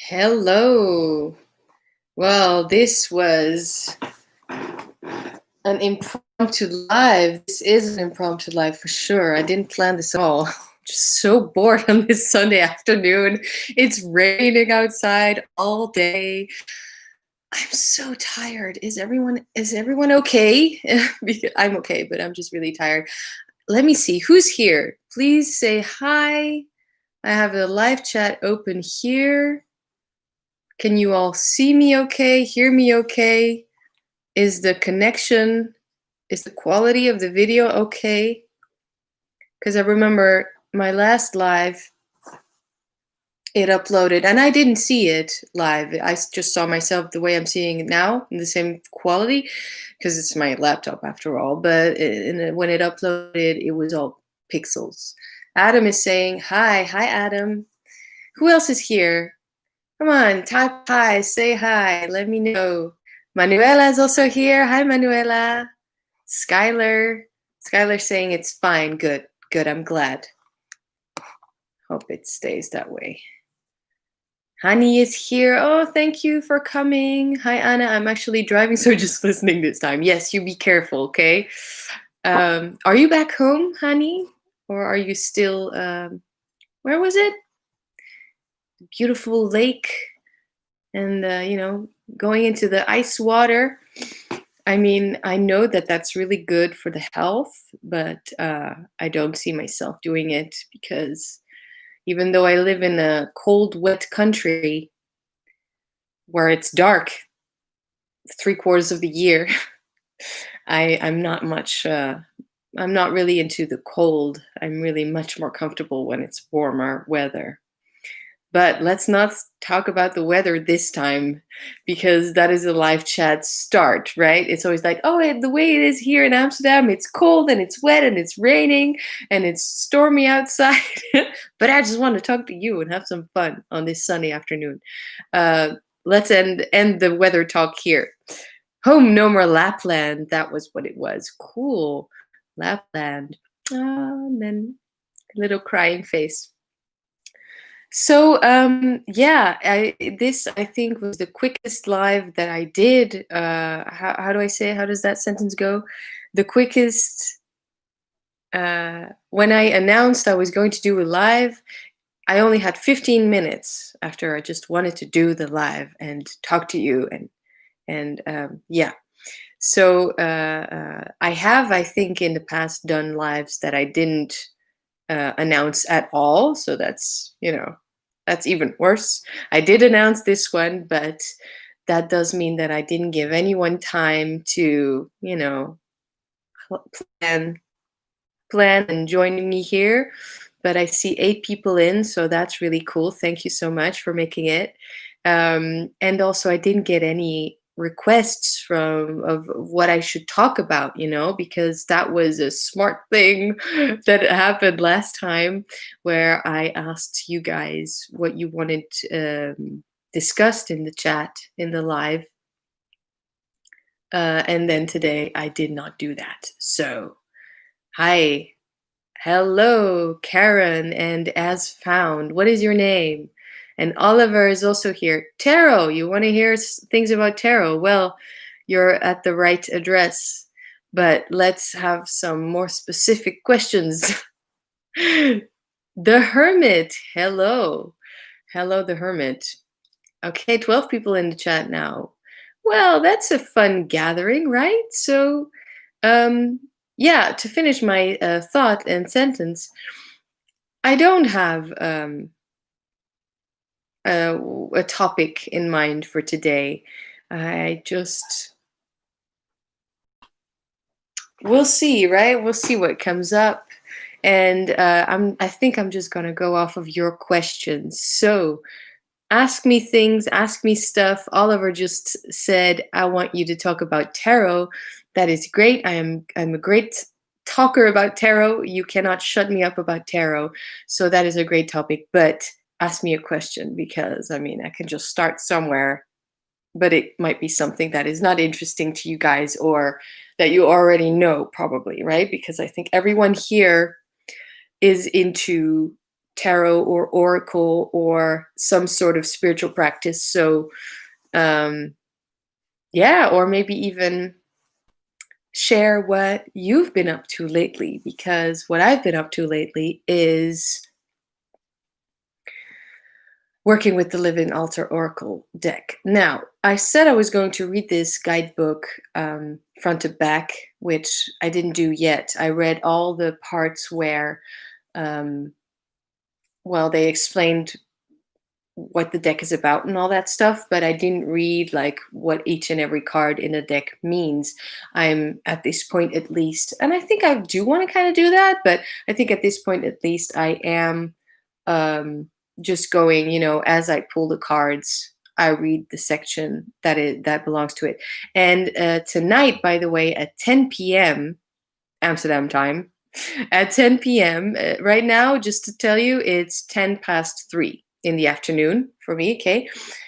Hello. Well, this was an impromptu live. This is an impromptu live for sure. I didn't plan this at all. Just so bored on this Sunday afternoon. It's raining outside all day. I'm so tired. Is everyone okay? Because I'm okay, but I'm just really tired. Let me see who's here. Please say hi. I have a live chat open here. Can you all see me okay? Hear me okay? Is the connection, is the quality of the video okay? Because I remember my last live, it uploaded, and I didn't see it live. I just saw myself the way I'm seeing it now, in the same quality, because it's my laptop after all. But when it uploaded, it was all pixels. Adam is saying, hi. Hi, Adam. Who else is here? Come on, type hi, say hi, let me know. Manuela is also here. Hi, Manuela. Skylar. Skylar saying it's fine. Good, good. I'm glad. Hope it stays that way. Honey is here. Oh, thank you for coming. Hi, Anna. I'm actually driving, so just listening this time. Yes, you be careful, okay? Are you back home, honey? Or are you still, where was it? Beautiful lake and, going into the ice water. I mean, I know that that's really good for the health, but I don't see myself doing it because even though I live in a cold, wet country where it's dark 3/4 of the year, I'm not much. I'm not really into the cold. I'm really much more comfortable when it's warmer weather. But let's not talk about the weather this time because that is a live chat start, right? It's always like, oh, the way it is here in Amsterdam, it's cold and it's wet and it's raining and it's stormy outside. But I just want to talk to you and have some fun on this sunny afternoon. Let's end the weather talk here. Home no more Lapland. That was what it was. Cool. Lapland. And then a little crying face. So this I think was the quickest live that I did. How do I say? How does that sentence go? The quickest. When I announced I was going to do a live, I only had 15 minutes after I just wanted to do the live and talk to you and yeah. So I have, I think, in the past done lives that I didn't announce at all. So that's, that's even worse. I did announce this one, but that does mean that I didn't give anyone time to, plan and joining me here. But I see 8 people in, so that's really cool. Thank you so much for making it. And also, I didn't get any requests of what I should talk about, because that was a smart thing that happened last time where I asked you guys what you wanted discussed in the chat, in the live. And then today I did not do that. So, hi. Hello, Karen and As Found. What is your name? And Oliver is also here. Tarot, you want to hear things about tarot? Well, you're at the right address. But let's have some more specific questions. The Hermit. Hello. Hello, the Hermit. Okay, 12 people in the chat now. Well, that's a fun gathering, right? So, yeah, to finish my thought and sentence, I don't have a topic in mind for today. We'll see, right? We'll see what comes up. And I think I'm just gonna go off of your questions. So ask me things, ask me stuff. Oliver just said, I want you to talk about tarot. That is great. I'm a great talker about tarot. You cannot shut me up about tarot. So that is a great topic. But ask me a question because I can just start somewhere, but it might be something that is not interesting to you guys or that you already know, probably, right? Because I think everyone here is into tarot or oracle or some sort of spiritual practice. So yeah, or maybe even share what you've been up to lately, because what I've been up to lately is working with the Living Altar Oracle deck. Now, I said I was going to read this guidebook front to back, which I didn't do yet. I read all the parts where, well, they explained what the deck is about and all that stuff, but I didn't read like what each and every card in a deck means. I'm at this point at least, and I think I do want to kind of do that, but I think at this point at least I am just going, you know, as I pull the cards, I read the section that belongs to it. And tonight, by the way, at 10 p.m. Amsterdam time, at 10 p.m. Right now, just to tell you, it's 10 past 3 in the afternoon for me, okay?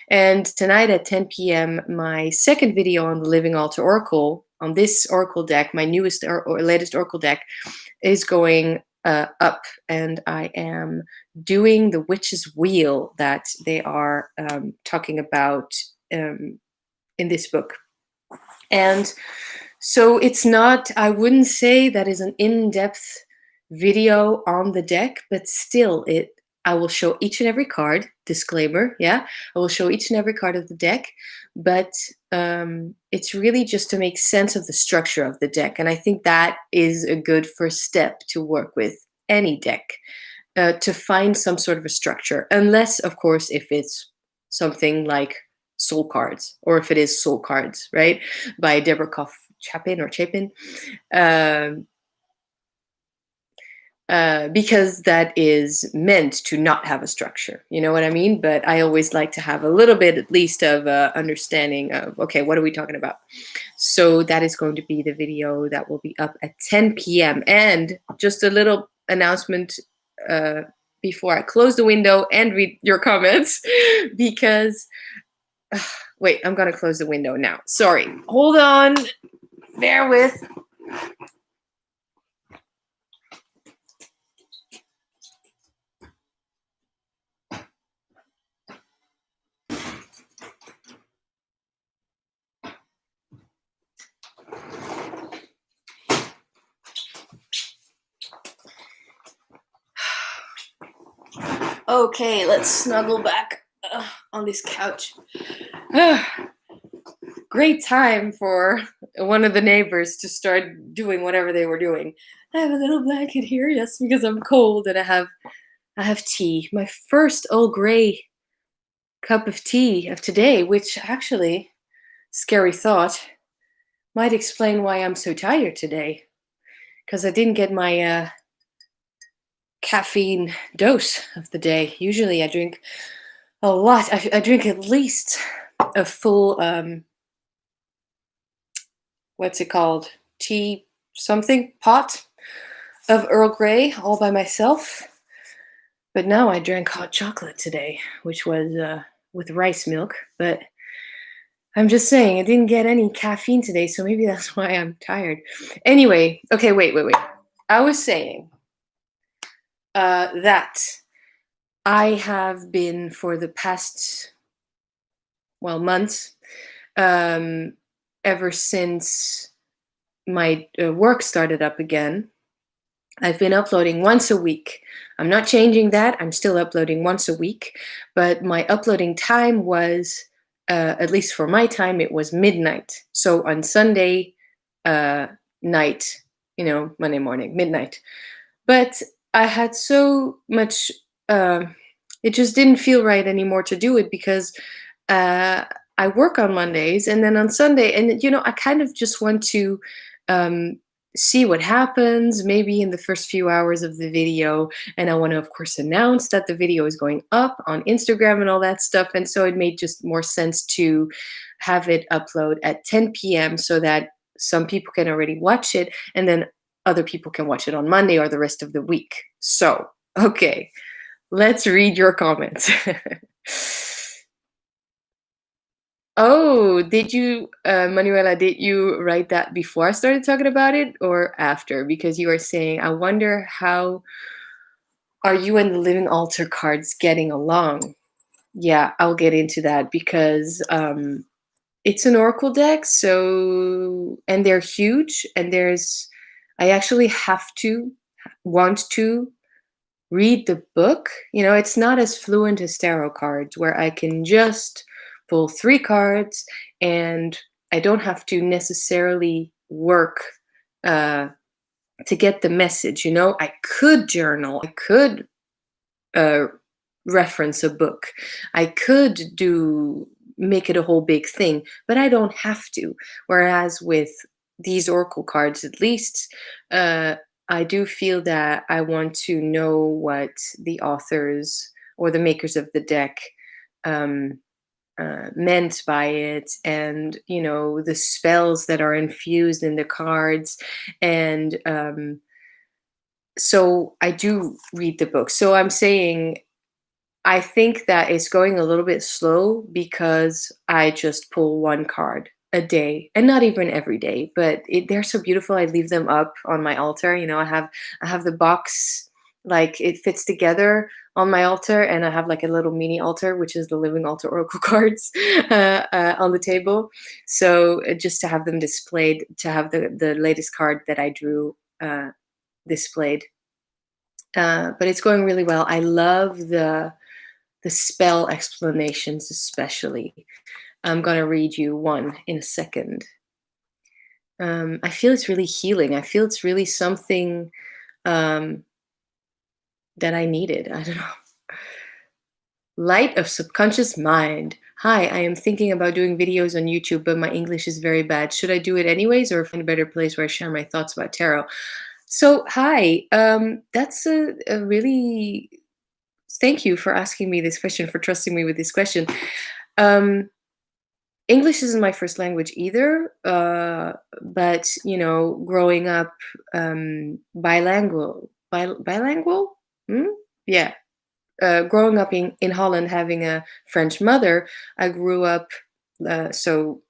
And tonight at 10 p.m., my second video on the Living Altar Oracle, on this Oracle deck, my newest or latest Oracle deck, is going up, and I am doing the Witch's Wheel that they are talking about in this book. And so it's not, I wouldn't say that is an in-depth video on the deck, but still I will show each and every card, disclaimer, yeah, I will show each and every card of the deck, but it's really just to make sense of the structure of the deck. And I think that is a good first step to work with any deck, to find some sort of a structure, unless, of course, if it's something like soul cards, or if it is soul cards, right, by Deborah Koff Chapin, because that is meant to not have a structure, you know what I mean? But I always like to have a little bit at least of understanding of, okay, what are we talking about? So that is going to be the video that will be up at 10 p.m. And just a little announcement before I close the window and read your comments, because wait, I'm gonna close the window now. Sorry, hold on, bear with. Okay, let's snuggle back on this couch. Great time for one of the neighbors to start doing whatever they were doing. I have a little blanket here, yes, because I'm cold, and I have tea. My first Earl Grey cup of tea of today, which actually, scary thought, might explain why I'm so tired today. Because I didn't get my caffeine dose of the day. Usually I drink a lot. I drink at least a full, what's it called? Tea something pot of Earl Grey all by myself. But now I drank hot chocolate today, which was with rice milk. But I'm just saying, I didn't get any caffeine today, so maybe that's why I'm tired. Anyway, okay, wait. I was saying that I have been, for the past, well, months, ever since my work started up again, I've been uploading once a week. I'm not changing that. I'm still uploading once a week, but my uploading time was, at least for my time, it was midnight. So on Sunday night, you know, Monday morning, midnight. But I had so much, it just didn't feel right anymore to do it, because I work on Mondays, and then on Sunday, and you know, I kind of just want to see what happens maybe in the first few hours of the video, and I want to, of course, announce that the video is going up on Instagram and all that stuff. And so it made just more sense to have it upload at 10 p.m. so that some people can already watch it, and then other people can watch it on Monday or the rest of the week. So, okay, let's read your comments. Oh, did you, Manuela, did you write that before I started talking about it or after? Because you are saying, I wonder how Are you and the living altar cards getting along? Yeah, I'll get into that because it's an oracle deck, so and they're huge, and I actually have to want to read the book. It's not as fluent as tarot cards where I can just pull three cards and I don't have to necessarily work uh, to get the message. I could journal, I could uh, reference a book. I could make it a whole big thing, but I don't have to. Whereas with these oracle cards, at least, uh, I do feel that I want to know what the authors or the makers of the deck um, meant by it, and the spells that are infused in the cards, and so I do read the book. So I'm saying I think that it's going a little bit slow because I just pull one card a day, and not even every day, but they're so beautiful. I leave them up on my altar. I have the box, like it fits together on my altar, and I have like a little mini altar, which is the living altar oracle cards on the table. So just to have them displayed, to have the latest card that I drew displayed. But it's going really well. I love the spell explanations, especially. I'm going to read you one in a second. I feel it's really healing. I feel it's really something um, that I needed. I don't know. Light of subconscious mind. Hi, I am thinking about doing videos on YouTube, but my English is very bad. Should I do it anyways, or find a better place where I share my thoughts about tarot? So, hi. That's a really thank you for asking me this question, for trusting me with this question. Um, English isn't my first language either, but growing up bilingual, hmm? Yeah. Growing up in Holland, having a French mother, I grew up so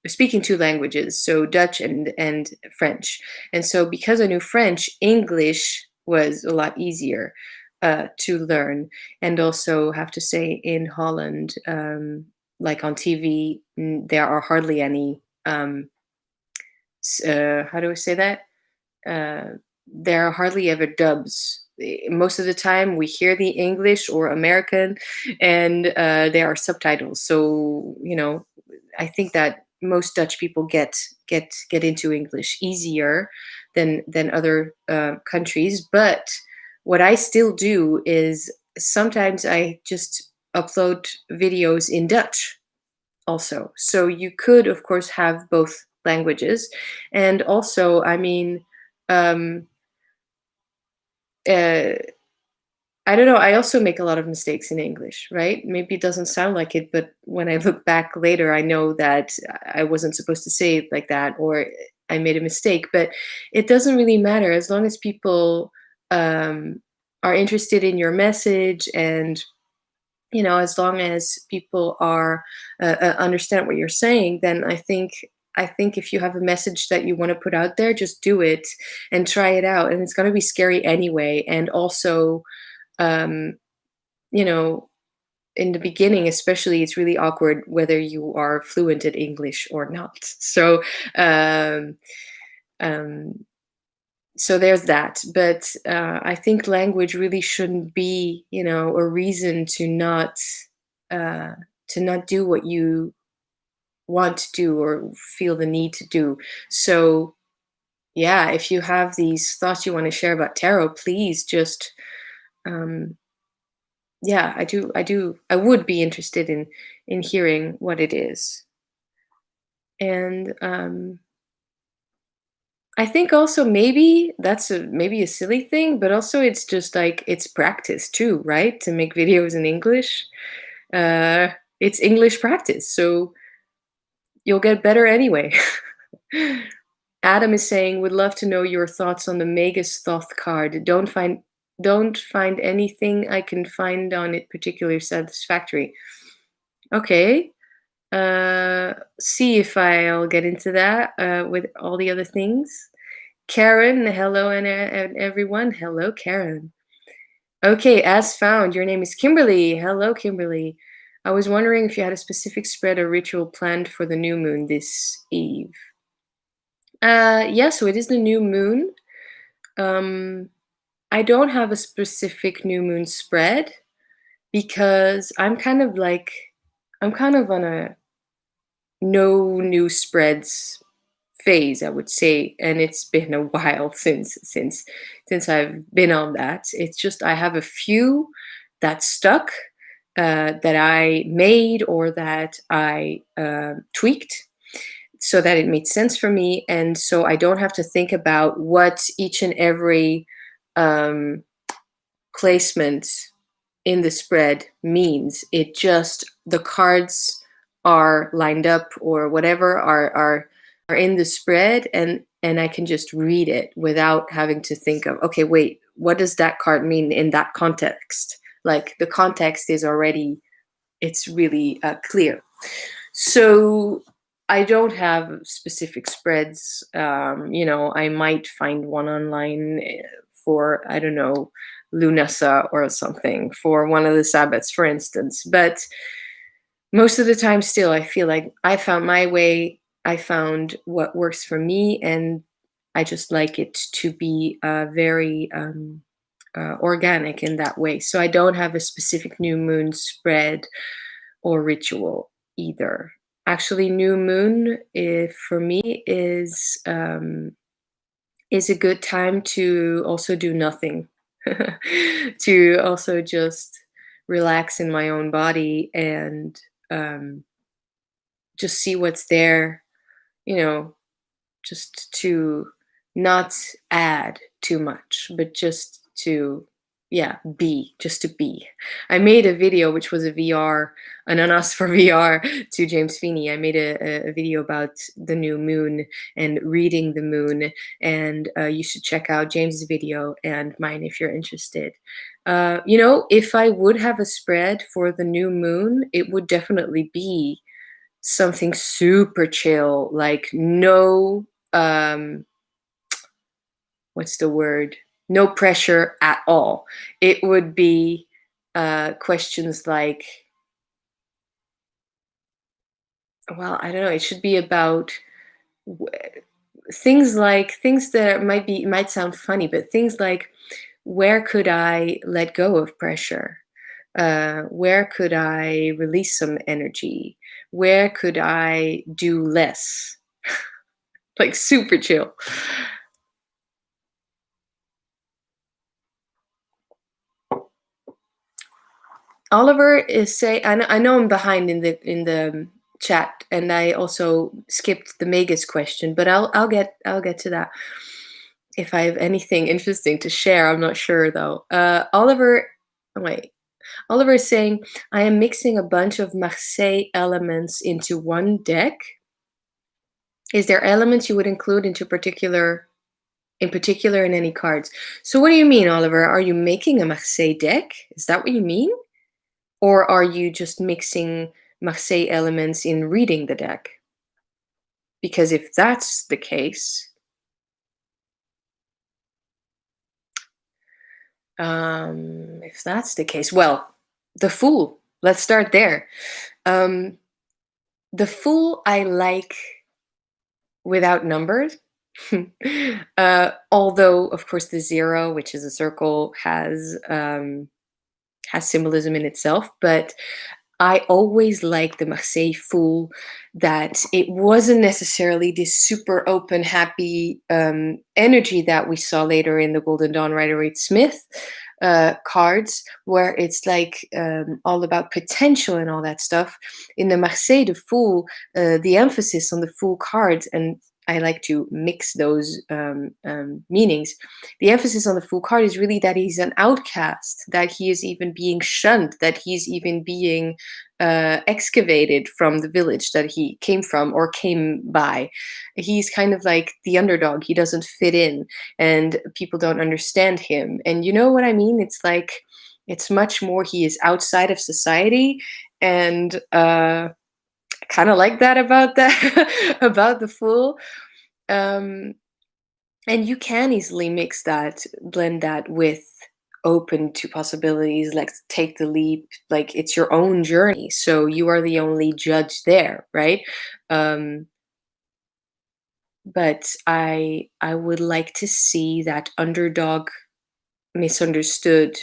speaking two languages, so Dutch and French. And so because I knew French, English was a lot easier to learn. And also have to say, in Holland, like on TV, there are hardly any. How do I say that? There are hardly ever dubs. Most of the time, we hear the English or American, and there are subtitles. So I think that most Dutch people get into English easier than other countries. But what I still do is sometimes I just upload videos in Dutch also. So you could, of course, have both languages. And also, I mean, um, uh, I don't know. I also make a lot of mistakes in English, right? Maybe it doesn't sound like it, but when I look back later, I know that I wasn't supposed to say it like that, or I made a mistake. But it doesn't really matter as long as people um, are interested in your message, and as long as people are understand what you're saying, then I think if you have a message that you want to put out there, just do it and try it out. And it's going to be scary anyway. And also, um, you know, in the beginning, especially, it's really awkward whether you are fluent in English or not. Um, um, so there's that. But I think language really shouldn't be, a reason uh, to not do what you want to do or feel the need to do. So yeah, if you have these thoughts you want to share about tarot, please just um, yeah, I would be interested in hearing what it is. And I think also maybe that's maybe a silly thing, but also it's just like it's practice too, right? To make videos in English. Uh, it's English practice, so you'll get better anyway. Adam is saying, would love to know your thoughts on the Magus Thoth card. Don't find anything I can find on it particularly satisfactory. Okay. See if I'll get into that with all the other things. Karen, hello, and everyone. Hello, Karen. Okay, as found, your name is Kimberly. Hello, Kimberly. I was wondering if you had a specific spread or ritual planned for the new moon this eve. Yeah, so it is the new moon. Um, I don't have a specific new moon spread because I'm kind of on a no new spreads phase, I would say, and it's been a while since I've been on that. It's just I have a few that stuck, that I made or that I tweaked so that it made sense for me, and so I don't have to think about what each and every um, placement in the spread means. It just the cards are lined up or whatever are in the spread, and I can just read it without having to think of, okay, wait, what does that card mean in that context? Like the context is already, it's really clear. So I don't have specific spreads. I might find one online for, I don't know, Lunasa or something for one of the Sabbats, for instance. But most of the time, still, I feel like I found my way. I found what works for me, and I just like it to be very organic in that way. So I don't have a specific new moon spread or ritual either. Actually, new moon, if for me, is a good time to also do nothing, to also just relax in my own body and um, just see what's there, you know, just to not add too much, but just to, yeah, be, just to be. I made a video which was a VR, an Ananas for VR to James Feeney. I made a video about the new moon and reading the moon, and you should check out James's video and mine if you're interested. If I would have a spread for the new moon, it would definitely be something super chill, like no what's the word? No pressure at all. It would be questions like, well, I don't know, it should be about w- things that might sound funny, but things like, where could I let go of pressure? Where could I release some energy? Where could I do less? Like super chill. Oliver is say I know I'm behind in the chat, and I also skipped the Magus question, but I'll get to that if I have anything interesting to share. I'm not sure though. Oliver, wait. Oliver is saying I am mixing a bunch of Marseille elements into one deck. Is there elements you would include in particular in any cards? So what do you mean, Oliver? Are you making a Marseille deck? Is that what you mean? Or are you just mixing Marseille elements in reading the deck? Because if that's the case, well, the Fool. Let's start there. Um, the Fool I like without numbers. Although, of course, the zero, which is a circle, has symbolism in itself, but I always liked the Marseille Fool, that it wasn't necessarily this super open, happy energy that we saw later in the Golden Dawn Rider-Waite-Smith cards, where it's like all about potential and all that stuff. In the Marseille the Fool, the emphasis on the Fool cards, and I like to mix those meanings. The emphasis on the Fool card is really that he's an outcast, that he is even being shunned, that he's even being excavated from the village that he came from or came by. He's kind of like the underdog. He doesn't fit in, and people don't understand him. And you know what I mean? It's like, it's much more, he is outside of society, and kind of like that about that about the Fool. Um, And you can easily blend that with open to possibilities, like take the leap, like it's your own journey. So you are the only judge there, right? Um, but I would like to see that underdog misunderstood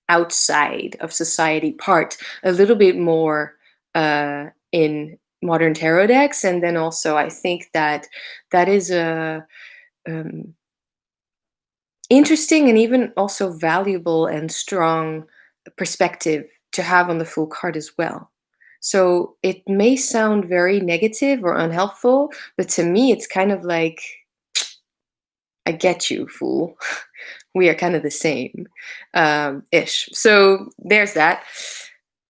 outside of society part a little bit more in modern tarot decks. And then also I think that that is a um, interesting and even also valuable and strong perspective to have on the full card as well. So it may sound very negative or unhelpful, but to me it's kind of like, I get you, fool. We are kind of the same, ish. So there's that.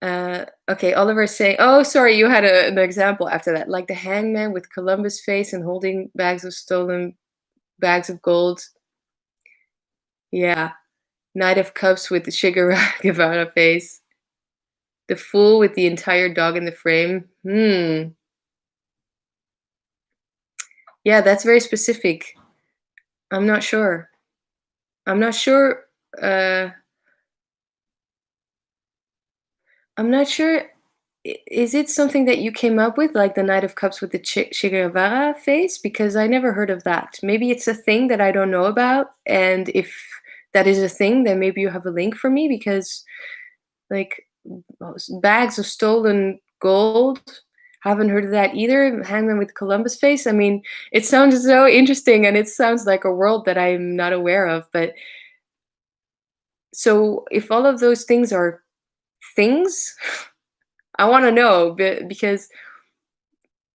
Okay, Oliver's saying, oh, sorry, you had an example after that, like the hangman with Columbus face and holding bags of stolen bags of gold. Yeah, Knight of Cups with the Shigaraki face. The Fool with the entire dog in the frame. Yeah, that's very specific. I'm not sure. I'm not sure. Uh, I'm not sure. Is it something that you came up with, like the Knight of Cups with the Shigaraki face? Because I never heard of that. Maybe it's a thing that I don't know about. And if that is a thing, then maybe you have a link for me because, like, bags of stolen gold. Haven't heard of that either. Hangman with Columbus face. I mean, it sounds so interesting and it sounds like a world that I'm not aware of. But so if all of those things are things, I want to know because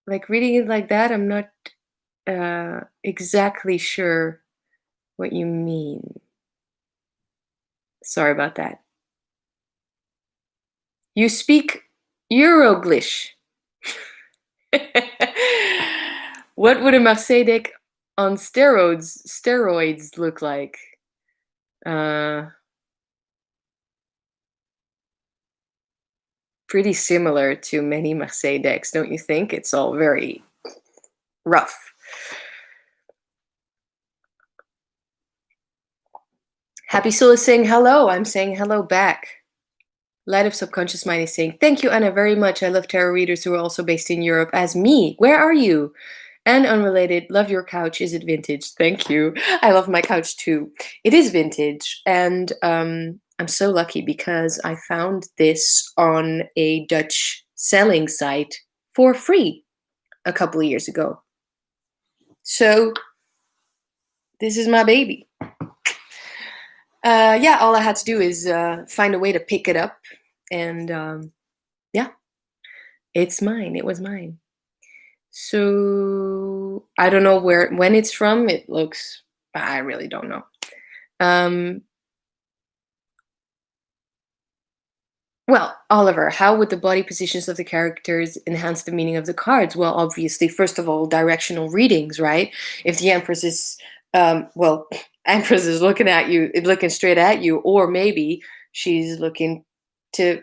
like reading it like that, I'm not exactly sure what you mean. Sorry about that. You speak Euroglish. What would a Marseille deck on steroids look like? Uh, Pretty similar to many Marseille decks, don't you think? It's all very rough. Happy Soul is saying hello. I'm saying hello back. Light of Subconscious Mind is saying, thank you, Anna, very much. I love tarot readers who are also based in Europe as me. Where are you? And unrelated, love your couch. Is it vintage? Thank you. I love my couch too. It is vintage. And I'm so lucky because I found this on a Dutch selling site for free a couple of years ago. So this is my baby. Yeah, all I had to do is find a way to pick it up. And yeah, it's mine. It was mine. So I don't know when it's from. It looks, I really don't know. Well, Oliver, how would the body positions of the characters enhance the meaning of the cards? Well, obviously, first of all, directional readings, right? If the Empress is, well, Empress is looking at you, looking straight at you, or maybe she's looking to,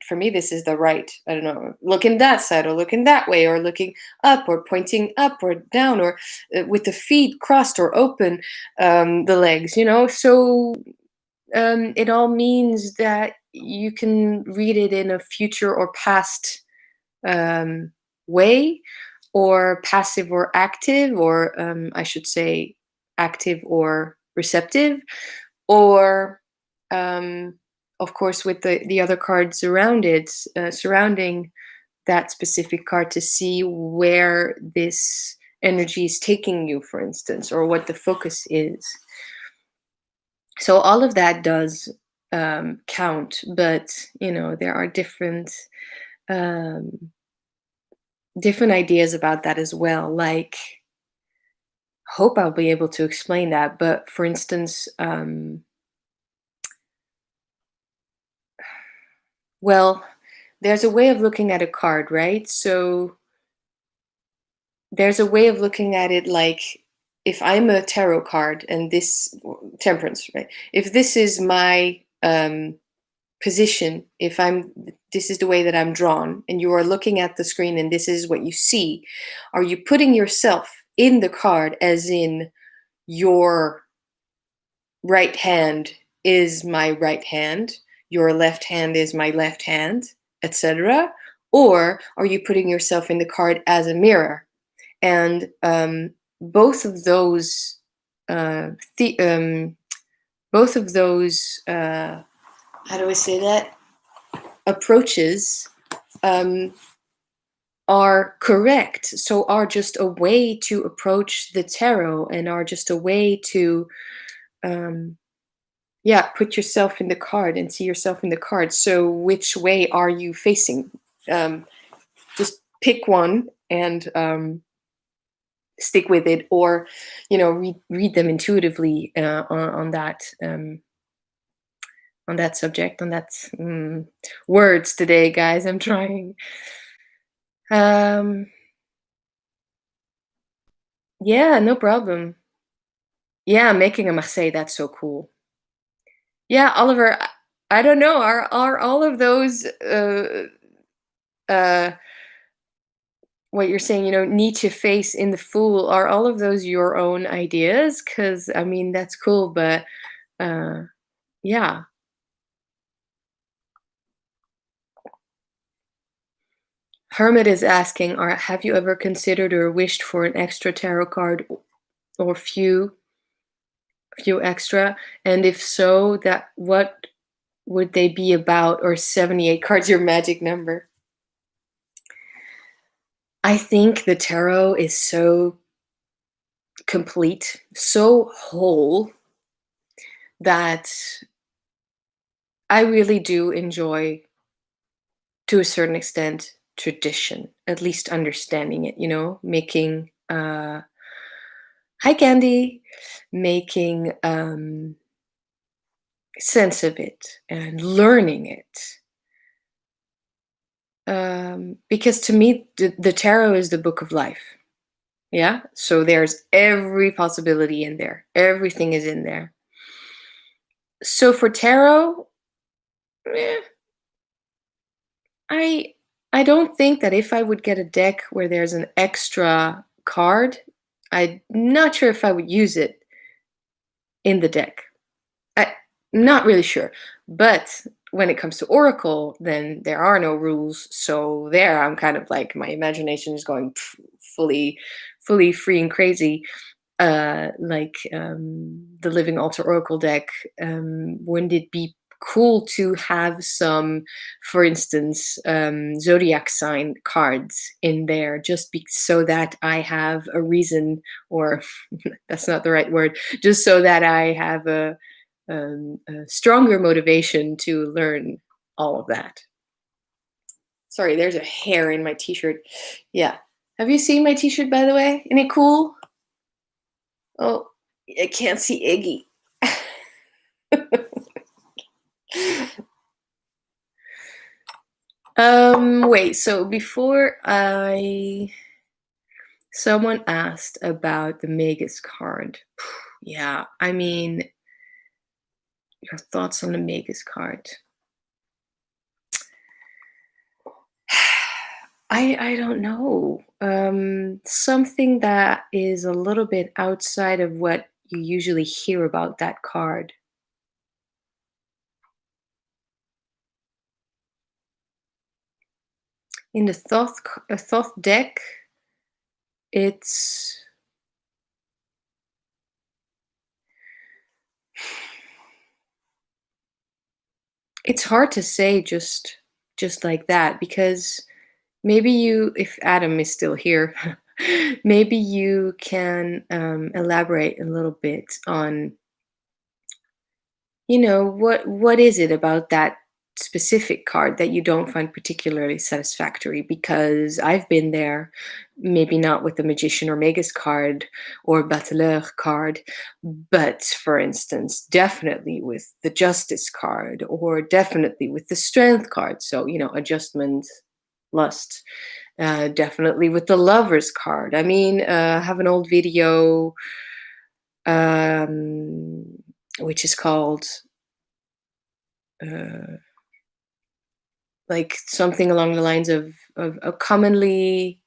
for me, this is the right, I don't know, looking that side or looking that way or looking up or pointing up or down or with the feet crossed or open, the legs, you know? So it all means that you can read it in a future or past um, way, or passive or active, or I should say active or receptive, or of course with the other cards around it, surrounding that specific card to see where this energy is taking you, for instance, or what the focus is. So all of that does count, but you know there are um, different ideas about that as well. Like, hope I'll be able to explain that. But for instance, well, there's a way of looking at a card, right? So there's a way of looking at it like if I'm a tarot card and this temperance, right? If this is my position, if I'm this is the way that I'm drawn and you are looking at the screen and this is what you see, are you putting yourself in the card as in your right hand is my right hand, your left hand is my left hand, etc.? Or are you putting yourself in the card as a mirror? And both of those, uh, the, um, both of those, how do I say that? Approaches um, are correct. So are just a way to approach the tarot and are just a way to um, yeah, put yourself in the card and see yourself in the card. So which way are you facing? Um, just pick one and stick with it, or read them intuitively on that subject, on that words today, guys. I'm trying. Um, yeah, no problem. Yeah, making a Marseille. That's so cool. Yeah, Oliver. I don't know. Are all of those uh what you're saying, need to face in the Fool, are all of those your own ideas? Because I mean, that's cool, but uh yeah. Hermit is asking, have you ever considered or wished for an extra tarot card, or few extra? And if so, that what would they be about? Or 78 cards your magic number? I think the tarot is so complete, so whole, that I really do enjoy, to a certain extent, tradition, at least understanding it, making hi Candy, making sense of it and learning it. Because to me, the tarot is the book of life. Yeah, so there's every possibility in there, everything is in there. So for tarot, eh, I I don't think that if I would get a deck where there's an extra card, I'm not sure if I would use it in the deck. I'm not really sure. But when it comes to Oracle, then there are no rules. So there, I'm kind of like, my imagination is going fully free and crazy. Like the Living Altar Oracle deck, wouldn't it be cool to have some, for instance, zodiac sign cards in there, just so that I have a reason, or that's not the right word, just so that I have a stronger motivation to learn all of that. Sorry, there's a hair in my t-shirt. Yeah. Have you seen my t-shirt, by the way? Isn't it cool? Oh, I can't see Iggy. Wait, so before someone asked about the Magus card. Yeah, I mean, your thoughts on the Magus card. I don't know. Something that is a little bit outside of what you usually hear about that card. In the Thoth deck, it's hard to say just like that, because maybe if Adam is still here, maybe you can elaborate a little bit on, what is it about that specific card that you don't find particularly satisfactory? Because I've been there, maybe not with the Magician or Magus card or Bateleur card, but for instance, definitely with the Justice card, or definitely with the Strength card. So, adjustment, lust. Definitely with the Lovers card. I mean, I have an old video, um, which is called uh, like something along the lines of a commonly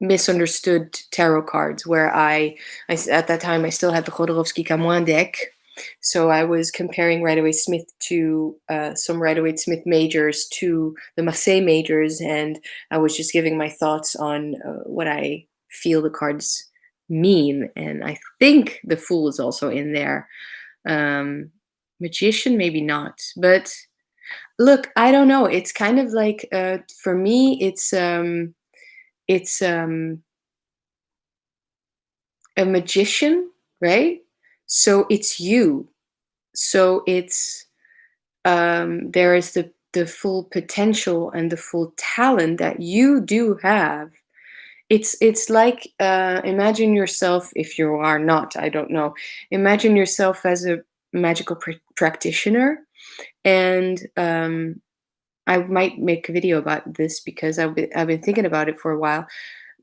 misunderstood tarot cards where at that time I still had the Jodorowsky Camoin deck. So I was comparing Rider-Waite-Smith to some Rider-Waite-Smith majors to the Marseille majors, and I was just giving my thoughts on what I feel the cards mean. And I think the Fool is also in there. Magician, maybe not. But look, I don't know. It's kind of like for me, it's a magician, right? So it's you. So it's there is the full potential and the full talent that you do have. It's like imagine yourself, if you are not, I don't know. Imagine yourself as a magical practitioner, and I might make a video about this because I've been thinking about it for a while.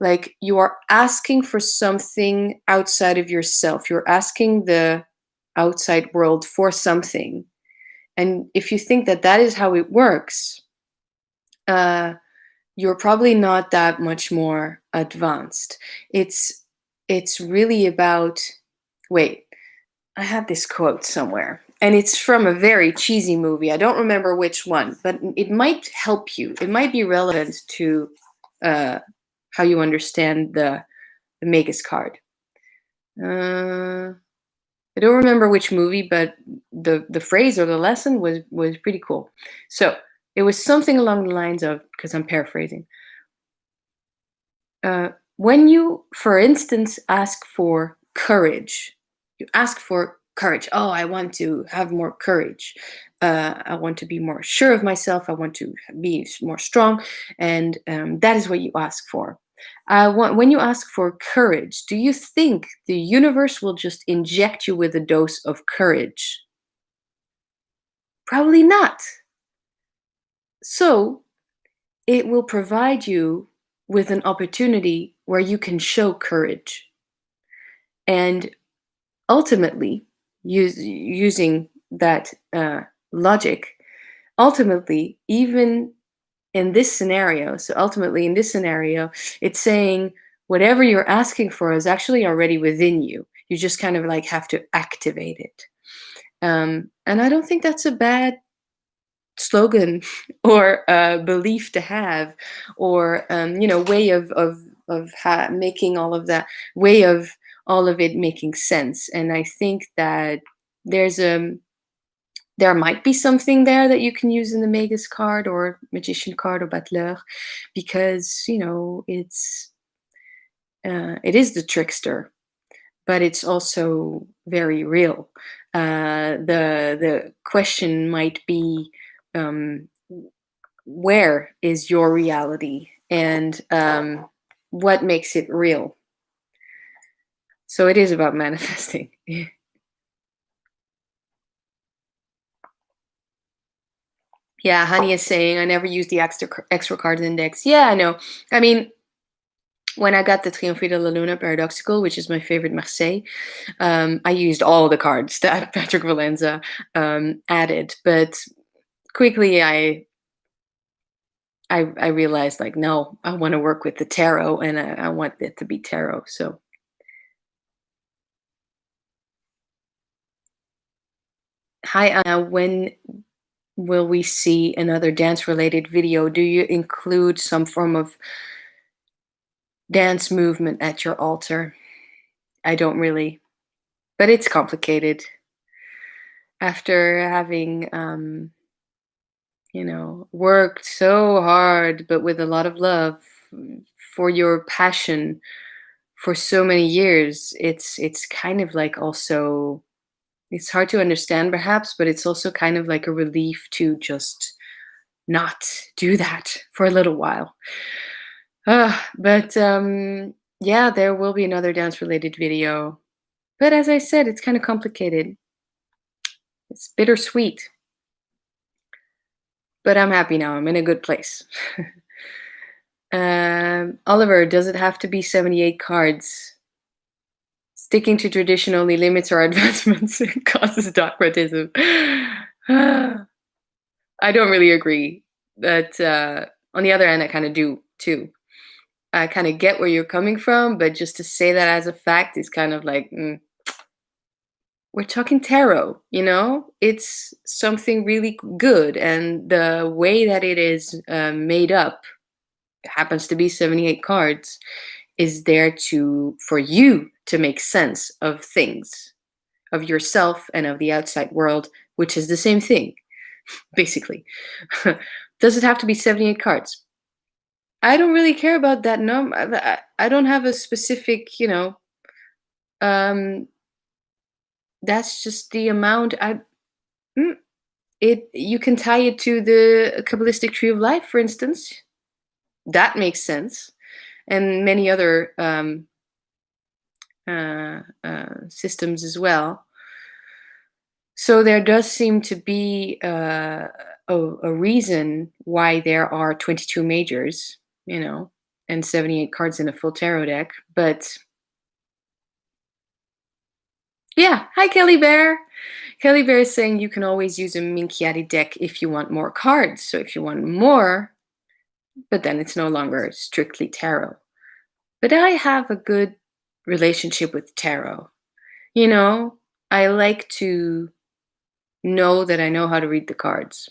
Like, you are asking for something outside of yourself. You're asking the outside world for something. And if you think that that is how it works, uh, you're probably not that much more advanced. It's really about, wait, I have this quote somewhere, and it's from a very cheesy movie. I don't remember which one, but it might help you. It might be relevant to how you understand the Magus card. I don't remember which movie, but the phrase or the lesson was pretty cool. So it was something along the lines of, because I'm paraphrasing, when you, for instance, ask for courage, you ask for courage. Oh, I want to have more courage. I want to be more sure of myself. I want to be more strong, and that is what you ask for. When you ask for courage, do you think the universe will just inject you with a dose of courage? Probably not. So it will provide you with an opportunity where you can show courage. And ultimately, using that logic, ultimately, even in this scenario, so ultimately in this scenario, it's saying whatever you're asking for is actually already within you. You just kind of like have to activate it. And I don't think that's a bad slogan or belief to have, or way of making all of that, way of all of it making sense. And I think that there's there might be something there that you can use in the Magus card or Magician card or Battleur, because it is the trickster, but it's also very real. The question might be, where is your reality, and what makes it real? So it is about manifesting. Yeah, Honey is saying, I never used the extra cards index. Yeah, I know. I mean, when I got the Triomphe de la Luna Paradoxical, which is my favorite Marseille, I used all the cards that Patrick Valenza added. But quickly I realized, like, no, I want to work with the tarot, and I want it to be tarot. So hi, Anna. When will we see another dance-related video? Do you include some form of dance movement at your altar? I don't really, but it's complicated. After having, worked so hard, but with a lot of love for your passion for so many years, it's kind of like, also, it's hard to understand perhaps, but it's also kind of like a relief to just not do that for a little while. But yeah, there will be another dance related video. But as I said, it's kind of complicated. It's bittersweet. But I'm happy now. I'm in a good place. Oliver, does it have to be 78 cards? Sticking to tradition only limits our advancements and causes dogmatism. I don't really agree. But on the other hand, I kind of do too. I kind of get where you're coming from, but just to say that as a fact is kind of like, we're talking tarot, It's something really good, and the way that it is made up happens to be 78 cards is there to for you to make sense of things, of yourself and of the outside world, which is the same thing, basically. Does it have to be 78 cards? I don't really care about that number. I don't have a specific, um, that's just the amount. Mm, you can tie it to the Kabbalistic tree of life, for instance. That makes sense, and many other systems as well. So there does seem to be a reason why there are 22 majors, and 78 cards in a full tarot deck. But yeah, hi Kelly Bear. Kelly Bear is saying you can always use a Minchiari deck if you want more cards. So if you want more, but then it's no longer strictly tarot. But I have a good relationship with tarot. I like to know that I know how to read the cards.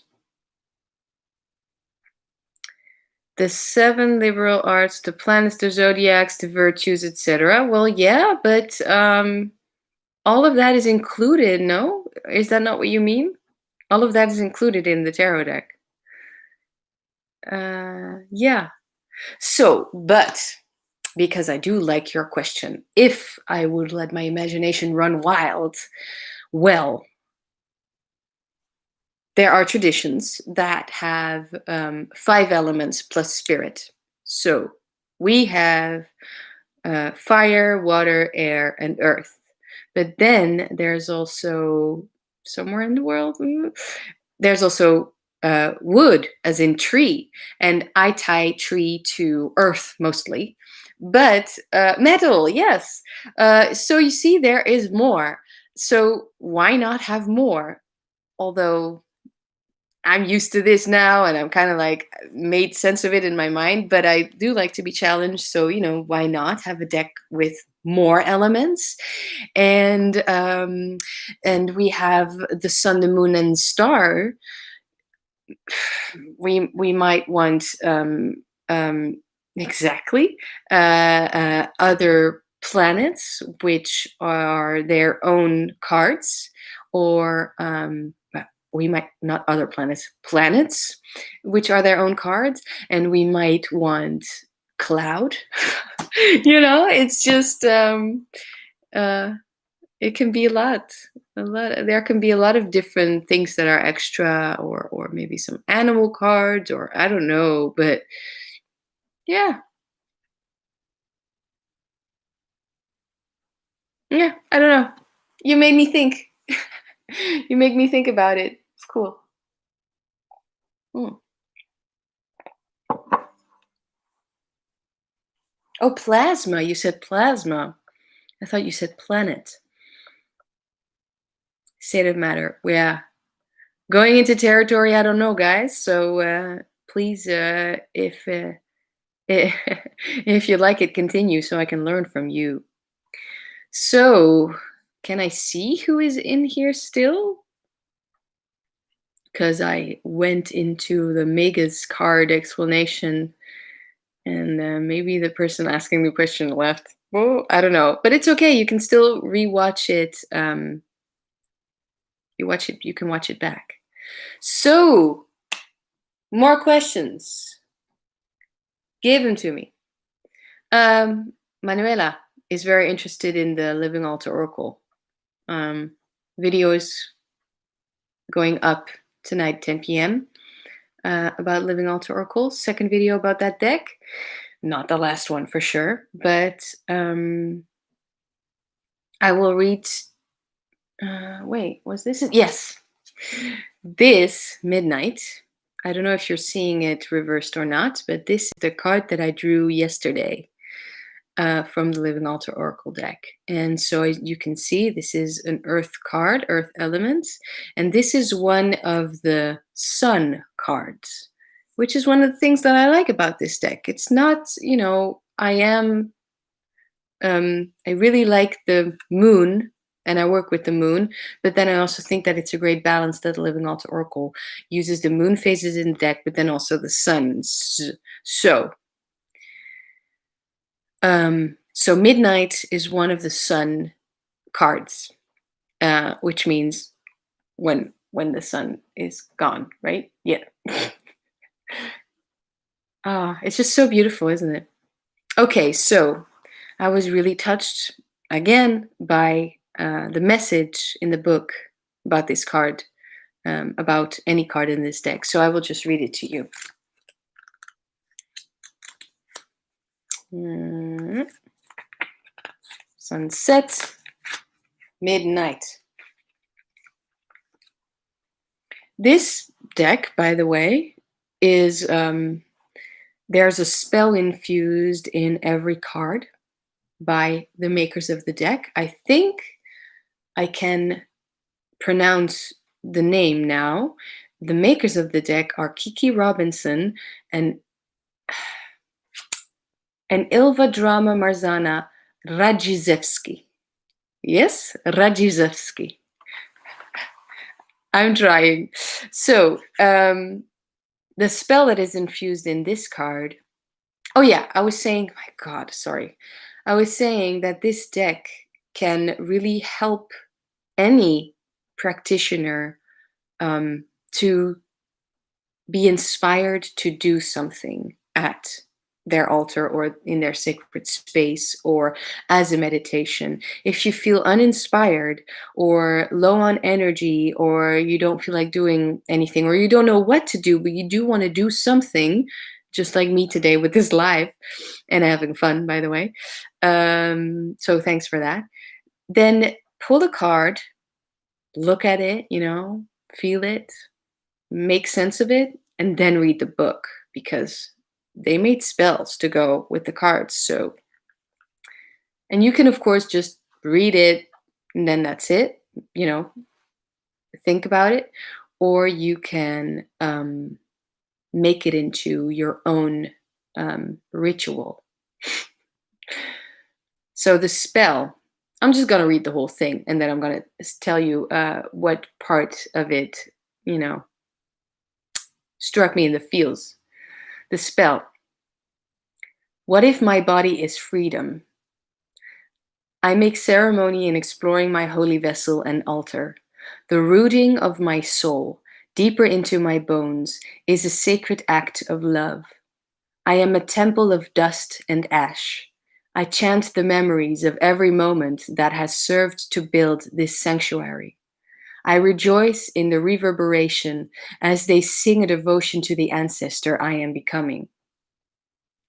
The 7 liberal arts, the planets, the zodiacs, the virtues, etc. Well, yeah, but all of that is included, no? Is that not what you mean? All of that is included in the tarot deck. Yeah. So, but because I do like your question, if I would let my imagination run wild, well, there are traditions that have 5 elements plus spirit. So we have fire, water, air, and earth. But then there's also somewhere in the world, there's also wood, as in tree. And I tie tree to earth mostly. But metal, yes. So you see, there is more. So why not have more? Although I'm used to this now and I'm kind of like made sense of it in my mind, but I do like to be challenged. So, why not have a deck with more elements? And we have the sun, the moon, and star. We might want exactly other planets which are their own cards, or we might not other planets which are their own cards, and we might want cloud. It's just it can be a lot. There can be a lot of different things that are extra, or maybe some animal cards, or I don't know, but yeah. Yeah, I don't know. You made me think. You make me think about it. It's cool. Mm. Oh, plasma. You said plasma. I thought you said planet. State of matter. Yeah. Going into territory I don't know, guys. So please, if you like it, continue so I can learn from you. So, can I see who is in here still? Because I went into the Magus card explanation, and maybe the person asking the question left. Well, I don't know, but it's okay. You can still rewatch it. You can watch it back. So, more questions. Give them to me. Manuela is very interested in the Living Altar Oracle. Video is going up tonight, 10 p.m. About Living Altar Oracle. Second video about that deck. Not the last one for sure, but I will read. Wait, was this it? Yes. This midnight. I don't know if you're seeing it reversed or not, but this is the card that I drew yesterday from the Living Altar Oracle deck. And so you can see this is an earth card, earth elements, and this is one of the sun cards, which is one of the things that I like about this deck. It's not, I am I really like the moon, and I work with the moon, but then I also think that it's a great balance that the Living Altar Oracle uses the moon phases in the deck, but then also the suns. So, so midnight is one of the sun cards, which means when the sun is gone, right? Yeah. Ah, it's just so beautiful, isn't it? Okay, so I was really touched again by the message in the book about this card, about any card in this deck. So I will just read it to you. Mm. Sunset, midnight. This deck, by the way, is there's a spell infused in every card by the makers of the deck. I think I can pronounce the name now. The makers of the deck are Kiki Robinson and Ilva Drama Marzana Radzizewski. Yes, Radzizewski. I'm trying. So, the spell that is infused in this card. Oh, yeah, I was saying, my God, sorry. I was saying that this deck can really help any practitioner to be inspired to do something at their altar or in their sacred space or as a meditation. If you feel uninspired or low on energy or you don't feel like doing anything or you don't know what to do, but you do want to do something, just like me today with this live and having fun, by the way. So thanks for that. Then pull a card, look at it, feel it, make sense of it, and then read the book because they made spells to go with the cards. So, and you can, of course, just read it and then that's it, think about it, or you can make it into your own ritual. So, the spell, I'm just going to read the whole thing and then I'm going to tell you what part of it, struck me in the feels. The spell. What if my body is freedom? I make ceremony in exploring my holy vessel and altar. The rooting of my soul, deeper into my bones, is a sacred act of love. I am a temple of dust and ash. I chant the memories of every moment that has served to build this sanctuary. I rejoice in the reverberation as they sing a devotion to the ancestor I am becoming.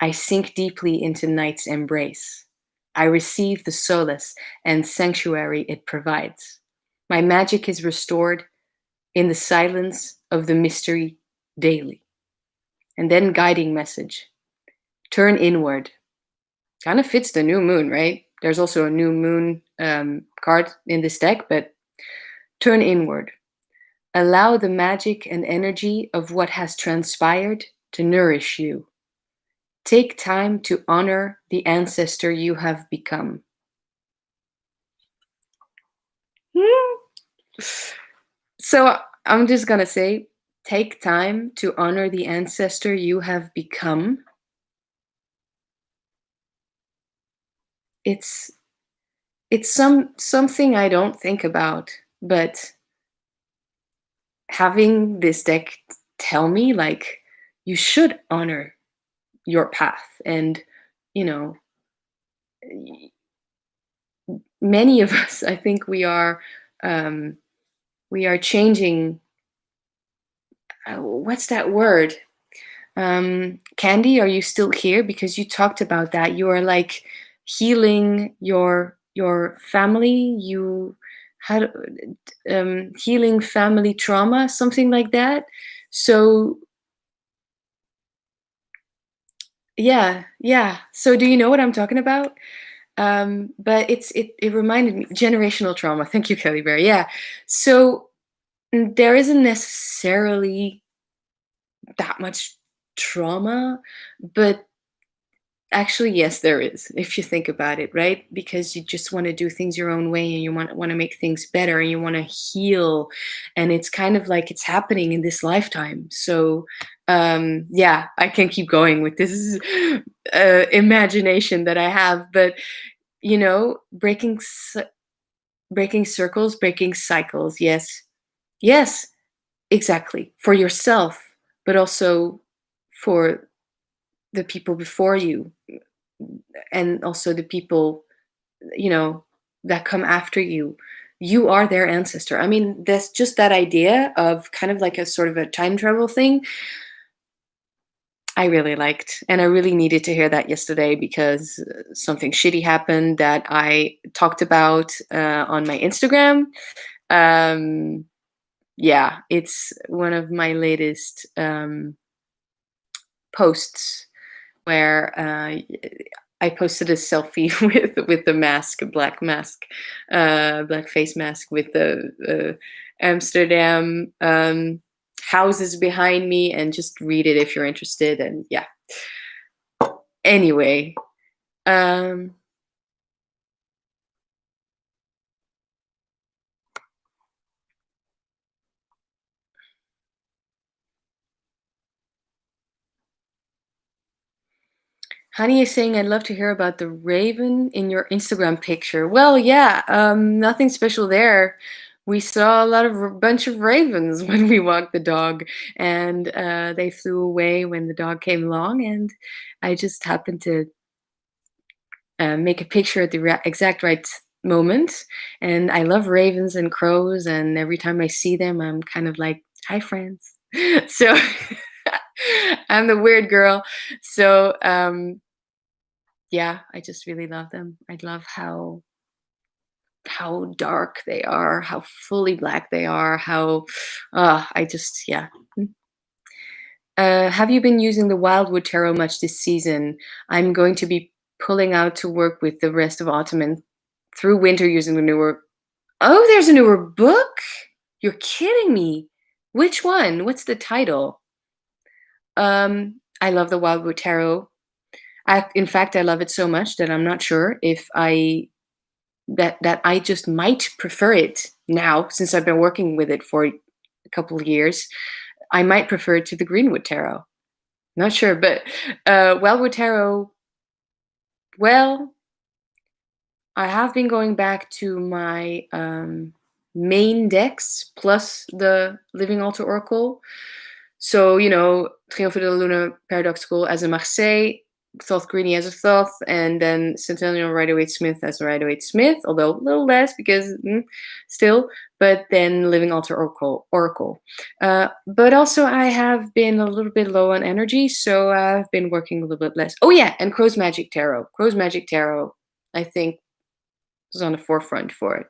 I sink deeply into night's embrace. I receive the solace and sanctuary it provides. My magic is restored in the silence of the mystery daily. And then guiding message. Turn inward. Kind of fits the new moon, right? There's also a new moon card in this deck, but turn inward. Allow the magic and energy of what has transpired to nourish you. Take time to honor the ancestor you have become. So I'm just going to say, take time to honor the ancestor you have become. It's something I don't think about, but having this deck tell me like you should honor your path, and many of us, I think we are changing. What's that word? Candy, are you still here? Because you talked about that. You are like healing your family. You had healing family trauma, something like that. So yeah. So do you know what I'm talking about? But it reminded me generational trauma. Thank you, Kelly Berry. Yeah. So there isn't necessarily that much trauma, but Actually, yes, there is, if you think about it, right? Because you just want to do things your own way and you want to make things better and you want to heal. And it's kind of like it's happening in this lifetime. So, yeah, I can keep going with this imagination that I have. But, breaking circles, breaking cycles. Yes. Yes, exactly. For yourself, but also for the people before you and also the people you know that come after you. You are their ancestor. I mean, that's just that idea of kind of like a sort of a time travel thing. I really liked, and I really needed to hear that yesterday because something shitty happened that I talked about on my Instagram. um yeah, it's one of my latest posts where I posted a selfie with the mask, a black mask, black face mask with the Amsterdam houses behind me, and just read it if you're interested. And yeah, anyway, um, Honey is saying, I'd love to hear about the raven in your Instagram picture. Well, yeah, nothing special there. We saw a bunch of ravens when we walked the dog, and they flew away when the dog came along, and I just happened to make a picture at the exact right moment. And I love ravens and crows, and every time I see them, I'm kind of like, hi, friends. So I'm the weird girl. So, yeah, I just really love them. I love how dark they are, how fully black they are, how I just yeah. Mm. Have you been using the Wildwood Tarot much this season? I'm going to be pulling out to work with the rest of autumn and through winter using the newer. Oh, there's a newer book? You're kidding me. Which one? What's the title? I love the Wildwood Tarot. In fact, I love it so much that I'm not sure if I just might prefer it now since I've been working with it for a couple of years. I might prefer it to the Greenwood Tarot. Not sure, but Wildwood Tarot. Well, I have been going back to my main decks plus the Living Altar Oracle. So, Triomphe de la Luna Paradoxical as a Marseille, Thoth Greeny as a Thoth, and then Centennial Rider-Waite Smith as a Rider-Waite Smith, although a little less because still, but then Living Altar Oracle. But also, I have been a little bit low on energy, so I've been working a little bit less. Oh, yeah, and Crow's Magic Tarot. Crow's Magic Tarot, I think, was on the forefront for it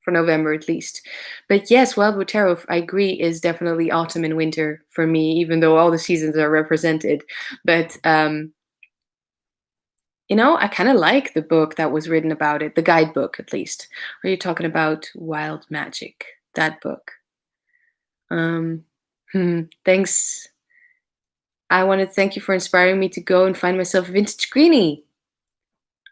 for November at least. But yes, Wildwood Tarot, I agree, is definitely autumn and winter for me, even though all the seasons are represented. But I kind of like the book that was written about it, the guidebook at least. Are you talking about Wild Magic? That book. Um, thanks. I want to thank you for inspiring me to go and find myself a vintage greenie.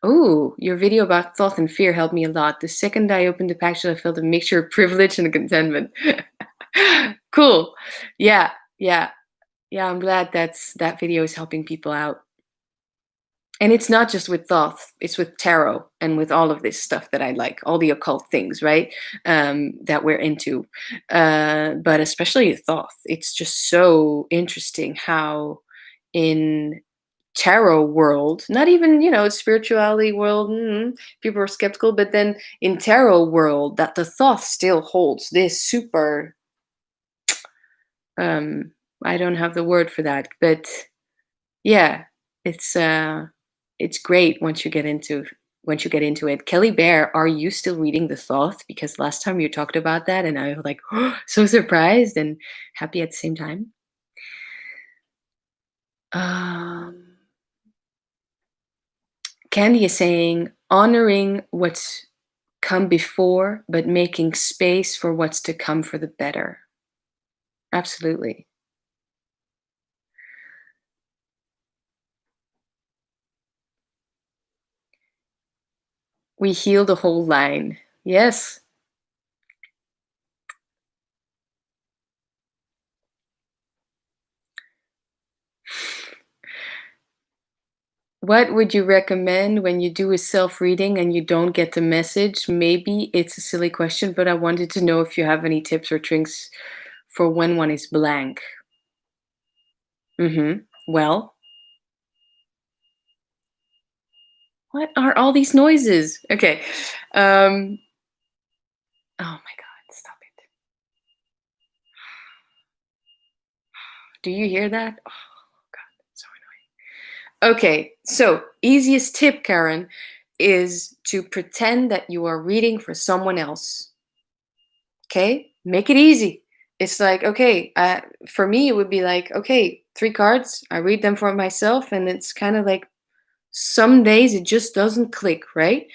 Oh, your video about thought and fear helped me a lot. The second I opened the package, I felt a mixture of privilege and contentment. Cool. Yeah, yeah, yeah. I'm glad that video is helping people out. And it's not just with Thoth, it's with tarot and with all of this stuff that I like, all the occult things, right? That we're into. But especially Thoth. It's just so interesting how in tarot world, not even, spirituality world, people are skeptical, but then in tarot world, that the Thoth still holds this super, um, I don't have the word for that, but yeah, it's uh it's great once you get into it. Kelly Bear, are you still reading the Thoth? Because last time you talked about that and I was like, so surprised and happy at the same time. Um Candy is saying honoring what's come before, but making space for what's to come for the better. Absolutely. We heal the whole line. Yes. What would you recommend when you do a self-reading and you don't get the message? Maybe it's a silly question, but I wanted to know if you have any tips or tricks for when one is blank. Well, what are all these noises? Okay. Um, oh my God, stop it. Do you hear that? Oh God, so annoying. Okay, so easiest tip, Karen, is to pretend that you are reading for someone else. Okay, make it easy. It's like, okay, for me, it would be like, okay, three cards. I read them for myself, and it's kind of like some days it just doesn't click, right?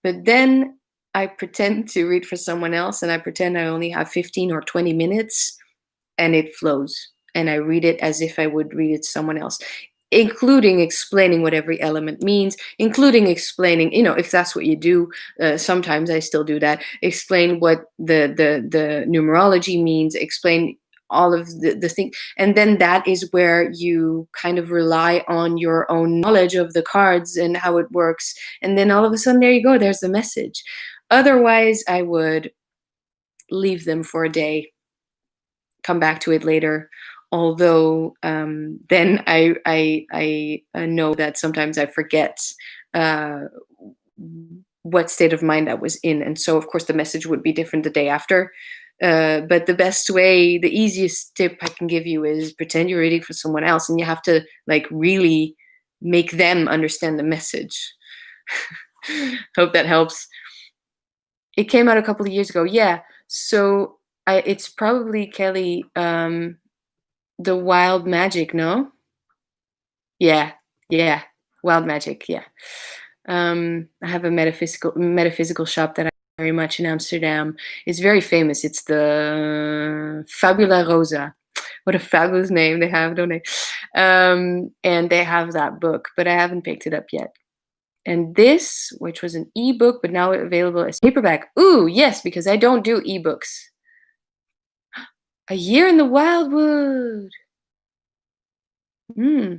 But then I pretend to read for someone else, and I pretend I only have 15 or 20 minutes, and it flows. And I read it as if I would read it to someone else, including explaining what every element means, including explaining, if that's what you do. Sometimes I still do that. Explain what the numerology means. Explain all of the things, and then that is where you kind of rely on your own knowledge of the cards and how it works, and then all of a sudden there you go. There's the message. Otherwise, I would leave them for a day, come back to it later. Although then I know that sometimes I forget uh, what state of mind I was in, and so of course the message would be different the day after. But the best way, the easiest tip I can give you is pretend you're reading for someone else, and you have to like really make them understand the message. Hope that helps. It came out a couple of years ago. Yeah. So it's probably Kelly. The wild magic, no? Yeah, yeah, wild magic, yeah. I have a metaphysical shop that I very much in Amsterdam. It's very famous. It's the Fabula Rosa. What a fabulous name they have, don't they? And they have that book, but I haven't picked it up yet. And this, which was an ebook, but now available as paperback. Ooh, yes, because I don't do ebooks. A Year in the Wildwood. Hmm.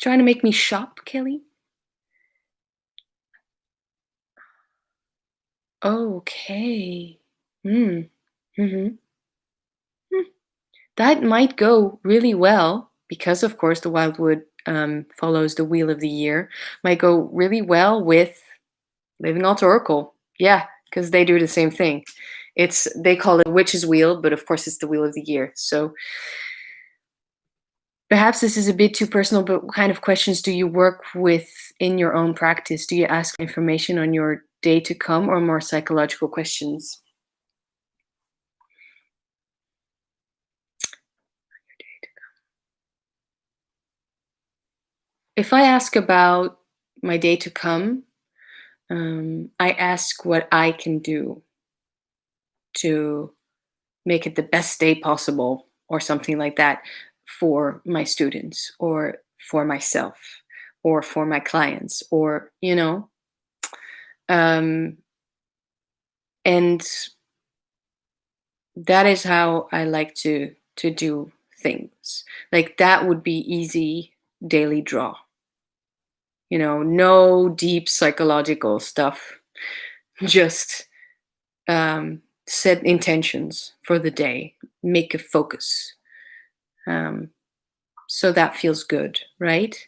Trying to make me shop, Kelly? Okay. Mm. Mhm. Hmm. That might go really well because, of course, the Wildwood follows the Wheel of the Year. Might go really well with Living Altar Oracle. Yeah, because they do the same thing. They call it Witch's Wheel, but of course it's the Wheel of the Year. So perhaps this is a bit too personal, but what kind of questions do you work with in your own practice? Do you ask information on your day to come or more psychological questions? If I ask about my day to come, I ask what I can do to make it the best day possible, or something like that, for my students, or for myself, or for my clients, or, um, and that is how I like to do things. Like that would be easy daily draw. No deep psychological stuff. Just set intentions for the day, make a focus. Um, so that feels good, right?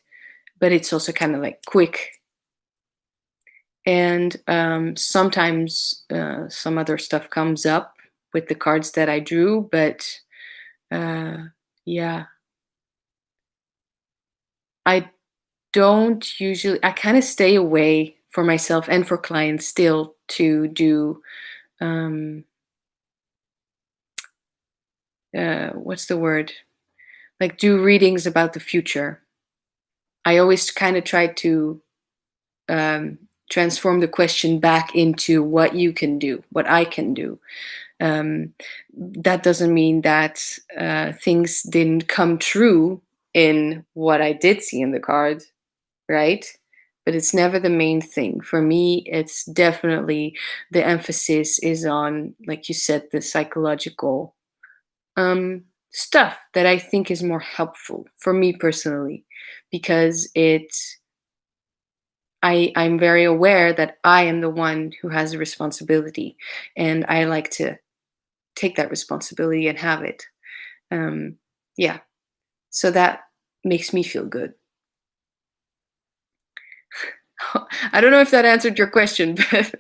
But it's also kind of like quick. And sometimes some other stuff comes up with the cards that I drew, but uh, yeah, I don't usually, I kind of stay away for myself and for clients still to do, um, what's the word? Like do readings about the future. I always kind of try to um, transform the question back into what you can do, what I can do. Um, that doesn't mean that things didn't come true in what I did see in the card, right? but it's never the main thing. For me, it's definitely the emphasis is on, like you said, the psychological stuff that I think is more helpful for me personally, because I'm very aware that I am the one who has a responsibility, and I like to take that responsibility and have it. Um, yeah, so that makes me feel good. I don't know if that answered your question, but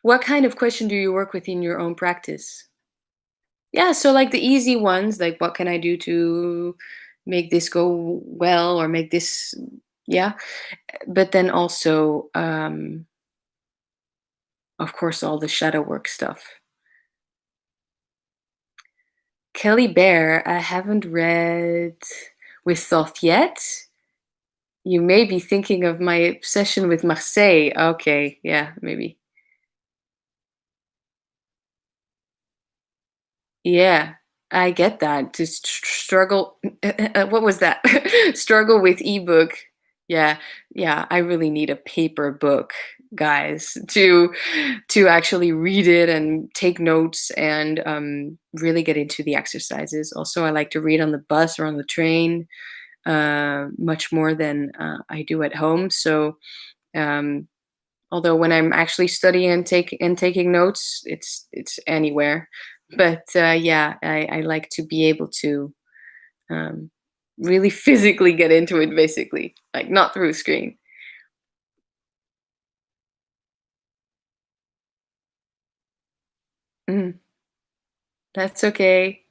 what kind of question do you work with in your own practice? Yeah, so like the easy ones, like what can I do to make this go well or make this, yeah. But then also, of course, all the shadow work stuff. Kelly Bear, I haven't read with Thoth yet. You may be thinking of my obsession with Marseille. Okay, yeah, maybe. Yeah, I get that. To struggle, what was that? Struggle with ebook. Yeah, yeah. I really need a paper book, guys, to actually read it and take notes and really get into the exercises. Also, I like to read on the bus or on the train much more than I do at home. So um, although when I'm actually studying and taking notes, it's anywhere. But yeah, I like to be able to um, really physically get into it, basically, like not through a screen. Mm, that's okay.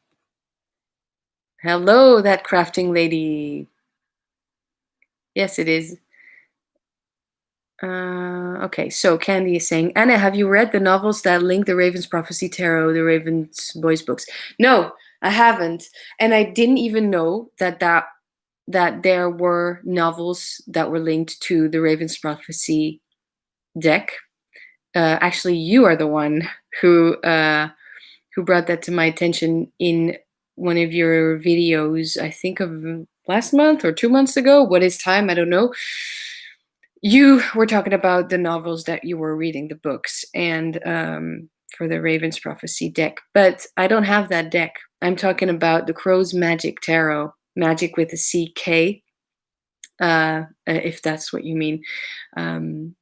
Hello, that crafting lady. Yes, it is. Okay, so Candy is saying, Anna, have you read the novels that link the Raven's Prophecy Tarot, the Raven's Boys books? No, I haven't, and I didn't even know that there were novels that were linked to the Raven's Prophecy deck. Actually, you are the one who brought that to my attention in one of your videos. I think of last month or 2 months ago. What is time? I don't know. You were talking about the novels that you were reading, the books, and for the Raven's Prophecy deck. But I don't have that deck. I'm talking about the Crow's Magic Tarot, magic with a CK, if that's what you mean. Um,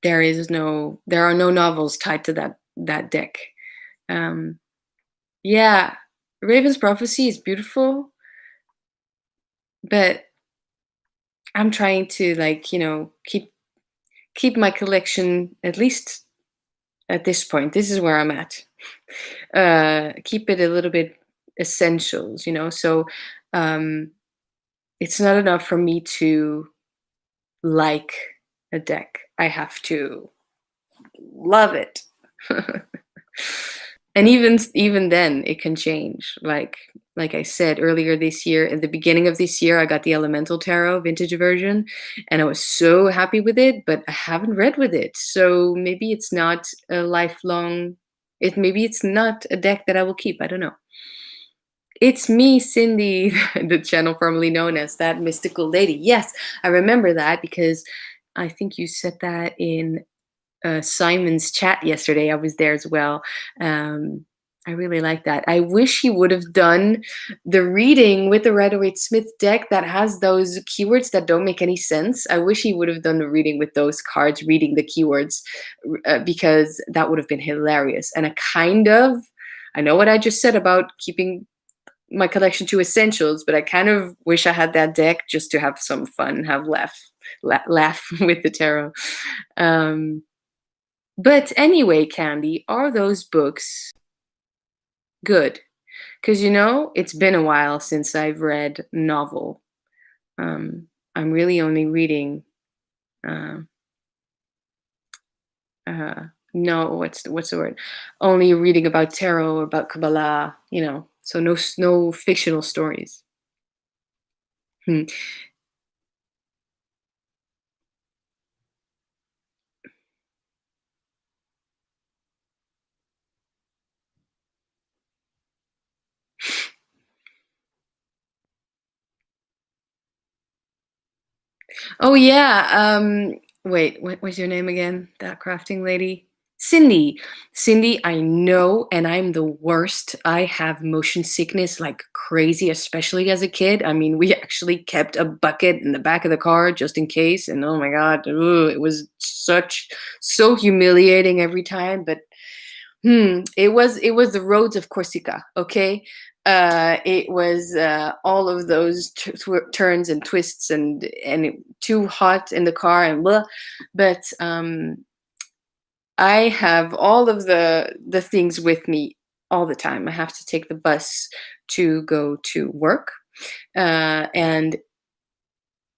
there are no novels tied to that deck. Um, yeah, Raven's Prophecy is beautiful, but I'm trying to like keep my collection at least at this point. This is where I'm at. Keep it a little bit essentials, So um, it's not enough for me to like a deck. I have to love it. And even then it can change. Like I said earlier this year, at the beginning of this year, I got the Elemental Tarot vintage version and I was so happy with it, but I haven't read with it. So maybe it's not a lifelong maybe it's not a deck that I will keep. I don't know. It's me, Cindy, the channel formerly known as that mystical lady. Yes, I remember that because I think you said that in Simon's chat yesterday. I was there as well. Um, I really like that. I wish he would have done the reading with the Rider-Waite-Smith deck that has those keywords that don't make any sense. I wish he would have done the reading with those cards, reading the keywords, because that would have been hilarious. And I know what I just said about keeping my collection to essentials, but I kind of wish I had that deck just to have some fun, have laugh with the tarot. Um, but anyway, Candy, are those books good? Because it's been a while since I've read novel. Um, I'm really only reading. Uh, uh, no, what's the word? Only reading about tarot or about Kabbalah. So no fictional stories. Hmm. Oh yeah. Wait, what was your name again? That crafting lady? Cindy. Cindy, I know, and I'm the worst. I have motion sickness like crazy, especially as a kid. I mean, we actually kept a bucket in the back of the car just in case. And oh my God, it was so humiliating every time. But it was the roads of Corsica, okay? It was all of those turns and twists and too hot in the car and blah. But I have all of the things with me all the time. I have to take the bus to go to work, and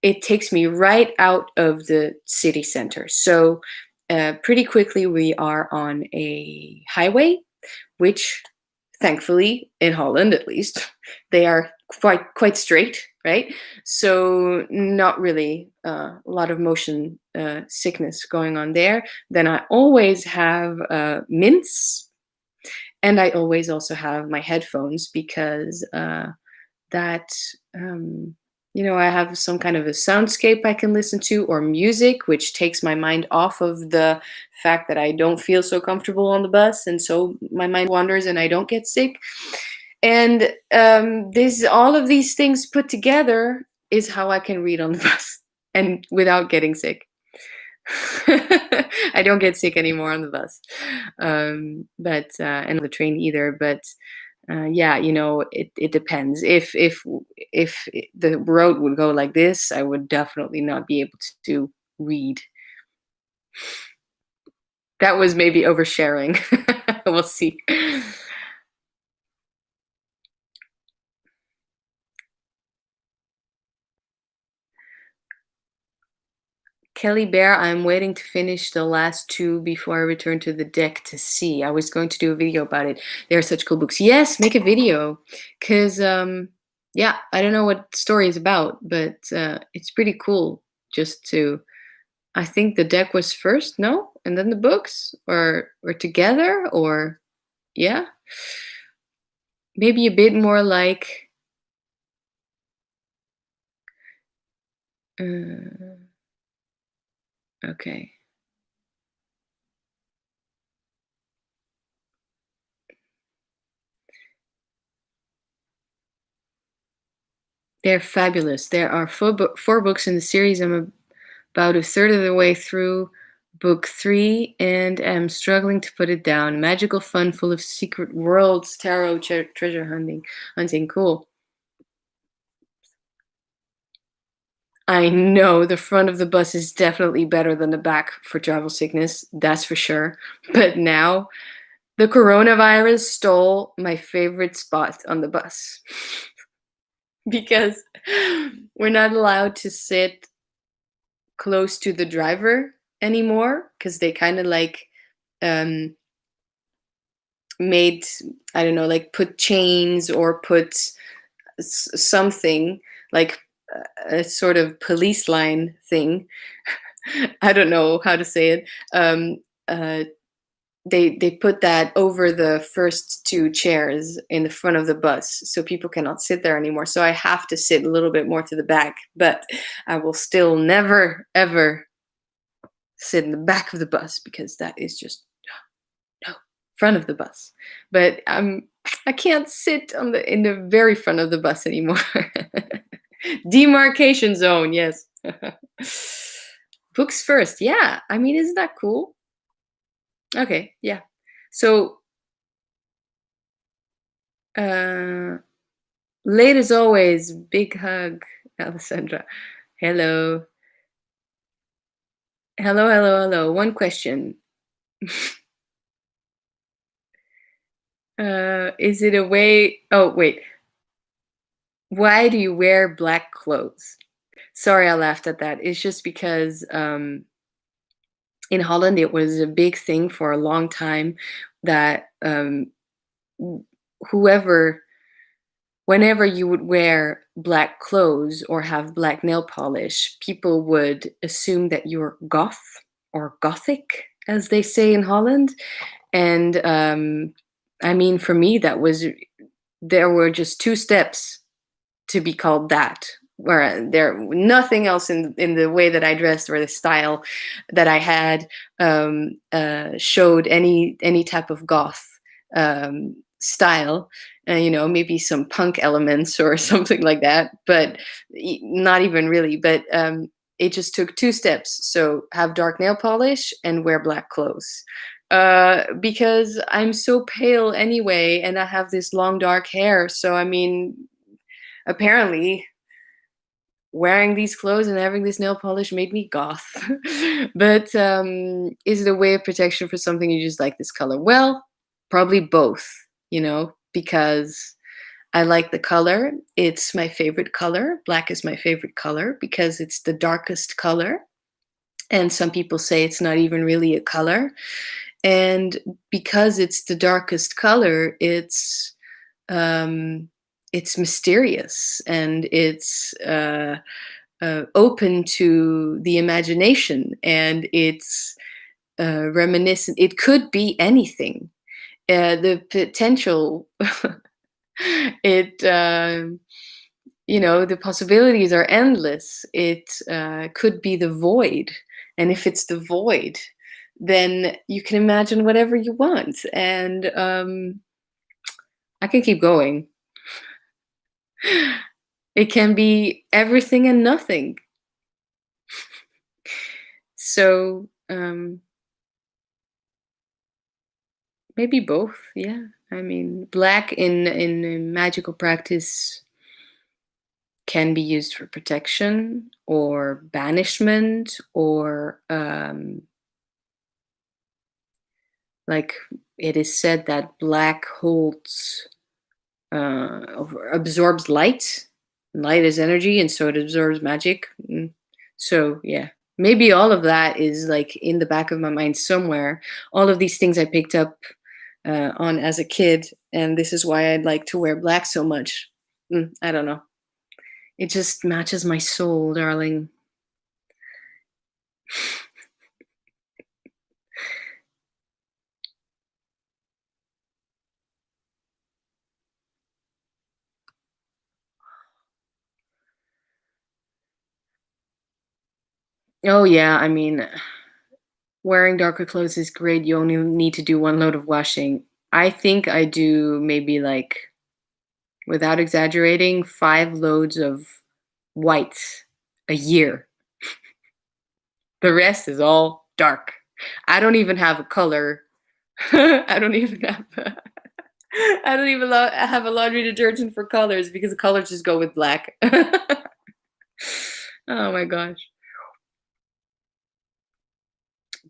it takes me right out of the city center. So pretty quickly we are on a highway, which thankfully in Holland at least they are quite straight, right? So not really a lot of motion sickness going on there. Then I always have mints, and I always also have my headphones because that I have some kind of a soundscape I can listen to, or music which takes my mind off of the fact that I don't feel so comfortable on the bus, and so my mind wanders and I don't get sick. And this all of these things put together is how I can read on the bus and without getting sick. I don't get sick anymore on the bus, but and on the train either. But yeah, it depends. If the road would go like this, I would definitely not be able to read. That was maybe oversharing. We'll see. Kelly Bear, I'm waiting to finish the last two before I return to the deck to see. I was going to do a video about it. They're such cool books. Yes, make a video. Because, yeah, I don't know what the story is about, but it's pretty cool just to. I think the deck was first, no? And then the books? Or together? Or, yeah? Maybe a bit more like. Uh, okay. They're fabulous. There are four books in the series. I'm about a third of the way through book three and am struggling to put it down. Magical fun full of secret worlds, tarot, treasure hunting. Cool. I know the front of the bus is definitely better than the back for travel sickness. That's for sure. But now the coronavirus stole my favorite spot on the bus because we're not allowed to sit close to the driver anymore because they kind of like um made, I don't know, like put chains or put something like a sort of police line thing. I don't know how to say it. Uh they put that over the first two chairs in the front of the bus so people cannot sit there anymore, so I have to sit a little bit more to the back, but I will still never ever sit in the back of the bus because that is just no, front of the bus. But I can't sit in the very front of the bus anymore. Demarcation zone, yes. Books first, yeah. I mean, isn't that cool? Okay, yeah. So, uh, late as always. Big hug, Alessandra. Hello, hello. One question. Is it a way? Oh, wait. Why do you wear black clothes? Sorry, I laughed at that. It's just because in Holland it was a big thing for a long time that whoever, whenever you would wear black clothes or have black nail polish, people would assume that you're goth or gothic, as they say in Holland. And I mean, for me, there were just two steps to be called that. where there nothing else in the way that I dressed or the style that I had showed any type of goth style. You know, maybe some punk elements or something like that, but not even really. But it just took two steps. So have dark nail polish and wear black clothes. Because I'm so pale anyway, and I have this long dark hair. So I mean, apparently wearing these clothes and having this nail polish made me goth. But is it a way of protection for something you just like this color? Well, probably both, you know, because I like the color. It's my favorite color. Black is my favorite color because it's the darkest color. And some people say it's not even really a color. And because it's the darkest color, um, it's mysterious and it's open to the imagination, and it's reminiscent. It could be anything. The potential, it you know, the possibilities are endless. It could be the void, and if it's the void, then you can imagine whatever you want. And I can keep going. It can be everything and nothing. So maybe both. Yeah. I mean, black in magical practice can be used for protection or banishment, or like it is said that black holds absorbs light. Light is energy, and so it absorbs magic. So yeah, maybe all of that is like in the back of my mind somewhere. All of these things I picked up on as a kid, and this is why I'd like to wear black so much. I don't know. It just matches my soul, darling. Oh yeah, I mean, wearing darker clothes is great. You only need to do one load of washing. I think I do maybe like, without exaggerating, 5 loads of white a year. The rest is all dark. I don't even have a color. I don't even have. I don't even have a laundry detergent for colors because the colors just go with black. Oh my gosh,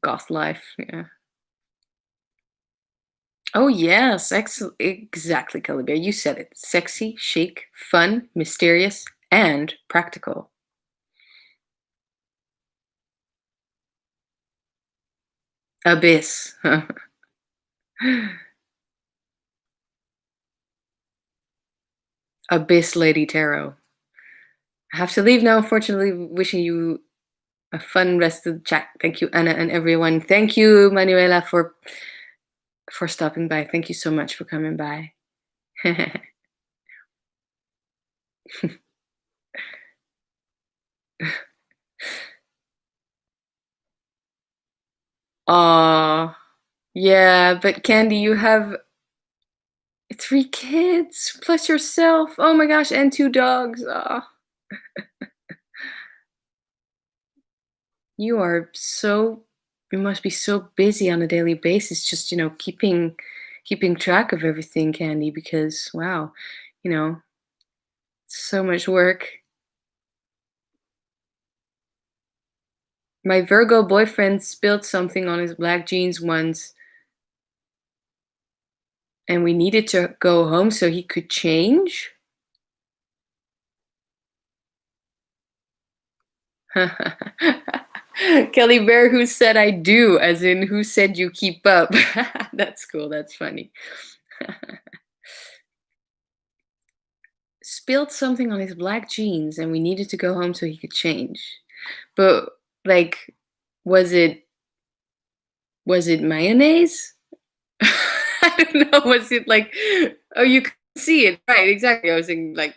goth life. Yeah. Oh yes, exactly, Calibia. You said it. Sexy, chic, fun, mysterious, and practical. Abyss. Abyss Lady Tarot. I have to leave now, unfortunately. Wishing you a fun rest of the chat. Thank you, Anna, and everyone. Thank you, Manuela, for stopping by. Thank you so much for coming by. Aw, yeah, but Candy, you have 3 kids plus yourself. Oh my gosh, and 2 dogs. Aw. You are so, you must be so busy on a daily basis, just, you know, keeping track of everything, Candy, because wow, you know, so much work. My Virgo boyfriend spilled something on his black jeans once, and we needed to go home so he could change. Kelly Bear, who said I do, as in who said you keep up. That's cool, that's funny. Spilled something on his black jeans, and we needed to go home so he could change. But like, was it mayonnaise? I don't know. Was it like, oh, you could see it, right? Exactly. I was thinking like,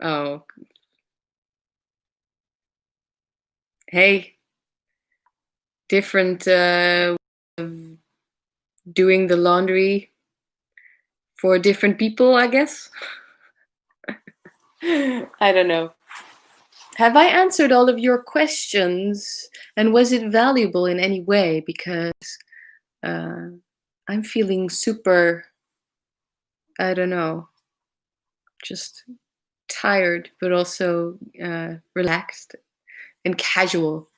Oh, hey, different of doing the laundry for different people, I guess. I don't know. Have I answered all of your questions? And was it valuable in any way? Because uh, I'm feeling super, I don't know, just tired, but also relaxed and casual.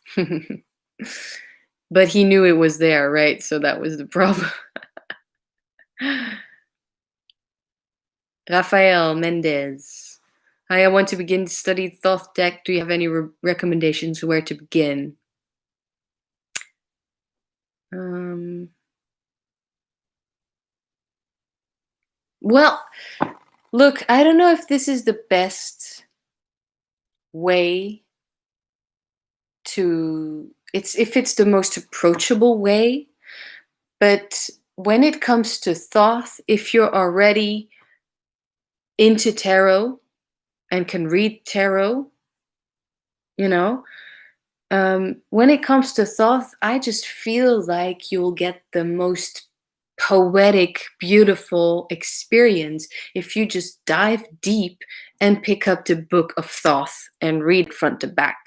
But he knew it was there, right? So that was the problem. Rafael Mendez. Hi, I want to begin to study Thoth deck. Do you have any recommendations where to begin? Well, look, I don't know if this is the best way to it's if it's the most approachable way, but when it comes to Thoth, if you're already into tarot and can read tarot, you know, when it comes to Thoth, I just feel like you'll get the most poetic, beautiful experience if you just dive deep and pick up the book of Thoth and read front to back.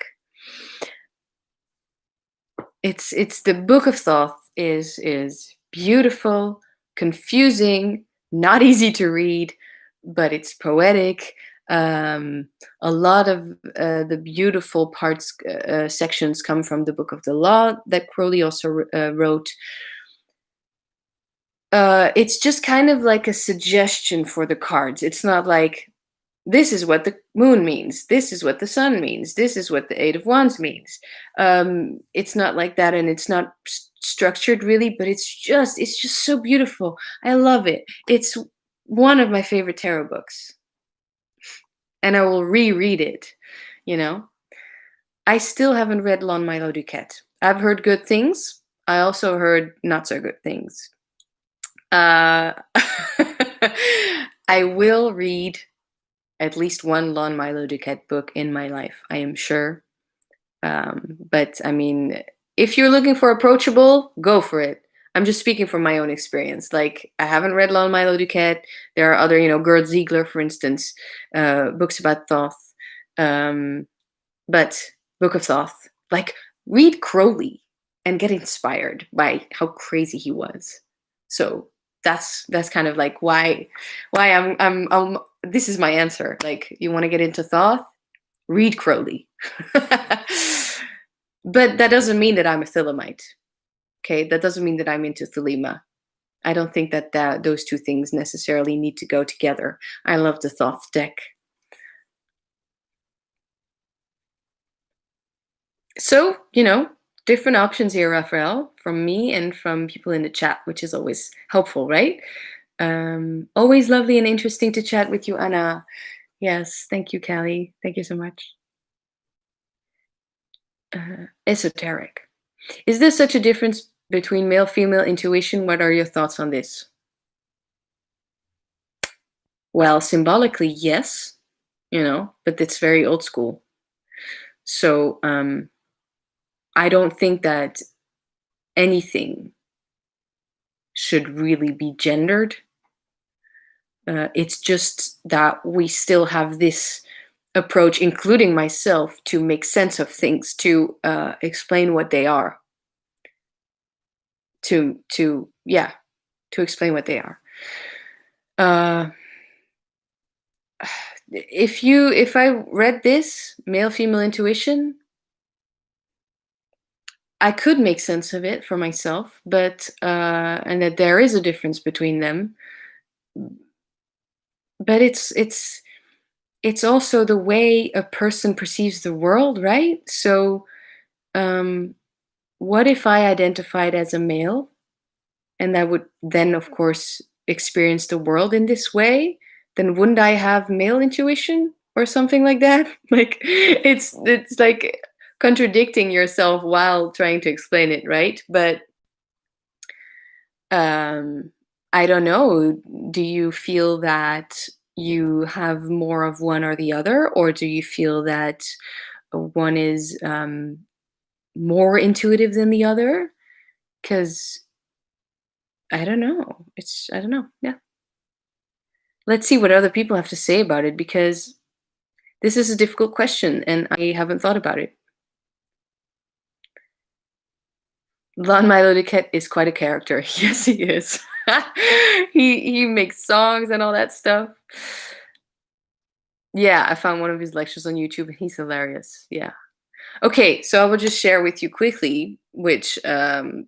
It's the book of Thoth is beautiful, confusing, not easy to read, but it's poetic. A lot of the beautiful parts sections come from the Book of the Law that Crowley also wrote. It's just kind of like a suggestion for the cards. It's not like this is what the moon means, this is what the sun means, this is what the Eight of Wands means. It's not like that, and it's not structured really, but it's just so beautiful. I love it. It's one of my favorite tarot books, and I will reread it. You know, I still haven't read Lon Milo Duquette. I've heard good things. I also heard not so good things. Uh, I will read at least one Lon Milo Duquette book in my life, I am sure. But I mean, if you're looking for approachable, go for it. I'm just speaking from my own experience. Like, I haven't read Lon Milo Duquette. There are other, Gerd Ziegler, for instance, books about Thoth. But Book of Thoth, like, read Crowley and get inspired by how crazy he was. So that's kind of like why I'm this is my answer. Like, you want to get into Thoth, read Crowley. But that doesn't mean that I'm a Thelemite. Okay, that doesn't mean that I'm into Thelema. I don't think that those two things necessarily need to go together. I love the Thoth deck. So, different options here, Raphael, from me and from people in the chat, which is always helpful, right? Always lovely and interesting to chat with you, Anna. Yes, thank you, Callie. Thank you so much. Esoteric. Is there such a difference between male-female intuition? What are your thoughts on this? Well, symbolically, yes, but it's very old school. So I don't think that anything should really be gendered. It's just that we still have this approach, including myself, to make sense of things, to explain what they are. To explain what they are. If I read this, male female intuition, I could make sense of it for myself, but and that there is a difference between them. But it's also the way a person perceives the world, right? So what if I identified as a male, and I would then, of course, experience the world in this way? Then wouldn't I have male intuition or something like that? Like, it's like contradicting yourself while trying to explain it, right? But I don't know. Do you feel that you have more of one or the other, or do you feel that one is more intuitive than the other? Because I don't know. I don't know. Yeah. Let's see what other people have to say about it, because this is a difficult question and I haven't thought about it. Lon Milo the Cat is quite a character. Yes, he is. He makes songs and all that stuff. Yeah, I found one of his lectures on YouTube and he's hilarious. Yeah. Okay, so I will just share with you quickly, which I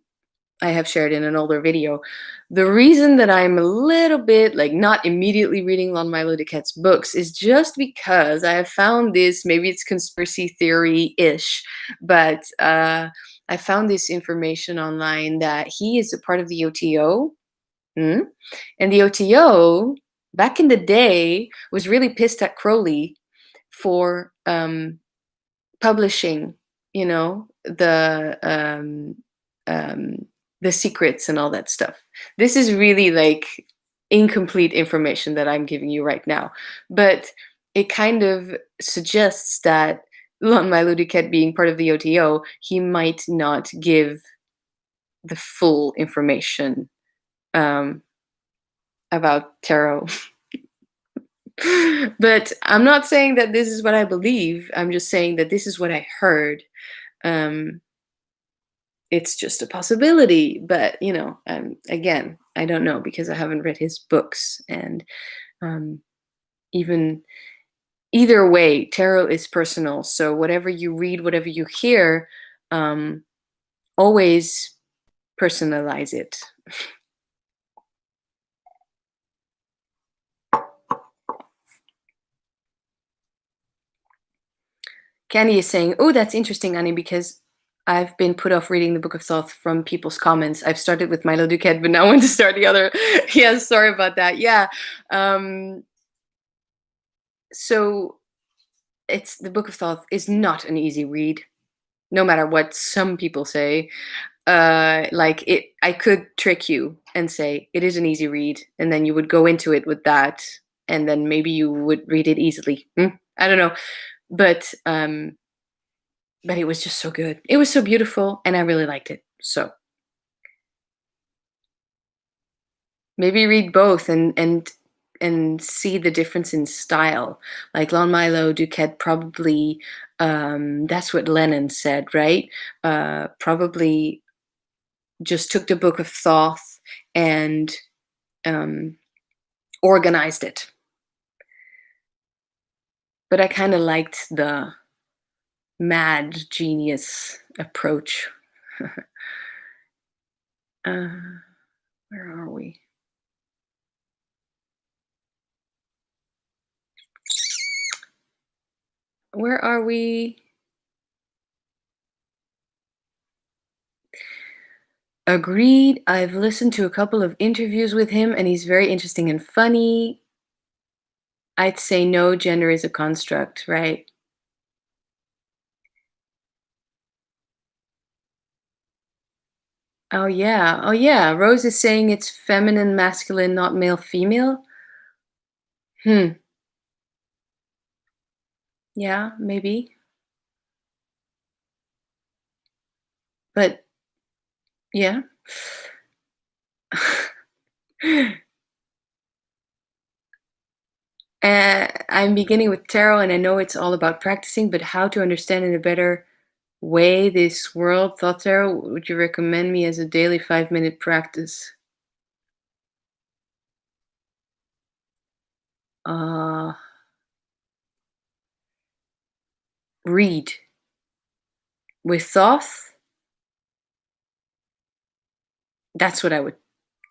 have shared in an older video. The reason that I'm a little bit like not immediately reading Lon Milo DeCat's books is just because I have found this, maybe it's conspiracy theory-ish, but I found this information online that he is a part of the OTO. Mm? And the OTO, back in the day, was really pissed at Crowley for publishing, you know, the secrets and all that stuff. This is really like incomplete information that I'm giving you right now, but it kind of suggests that Lon Milo Duquette being part of the OTO, he might not give the full information um, about tarot. But I'm not saying that this is what I believe. I'm just saying that this is what I heard. Um, it's just a possibility, but you know, again, I don't know because I haven't read his books, and um, even either way, tarot is personal. So whatever you read, whatever you hear, um, always personalize it. Candy is saying, "Oh, that's interesting, Annie, because I've been put off reading the Book of Thoth from people's comments. I've started with Milo Duquette, but now I want to start the other." Yeah, sorry about that. Yeah. Um, so it's the Book of Thoth is not an easy read, no matter what some people say. Like it, I could trick you and say it is an easy read, and then you would go into it with that, and then maybe you would read it easily. I don't know, but but it was just so good. It was so beautiful, and I really liked it. So maybe read both and see the difference in style. Like Lon Milo Duquette probably, that's what Lennon said, right? Probably just took the Book of Thoth and um, organized it. But I kind of liked the mad genius approach. uh, where are we? Where are we? Agreed. I've listened to a couple of interviews with him, and he's very interesting and funny. I'd say no, gender is a construct, right? Oh yeah. Oh yeah. Rose is saying it's feminine, masculine, not male, female. Hmm. Yeah, maybe. But yeah. I'm beginning with tarot, and I know it's all about practicing, but how to understand in a better way this world thought tarot? Would you recommend me as a daily 5-minute practice? Uh, read with Thoth. That's what I would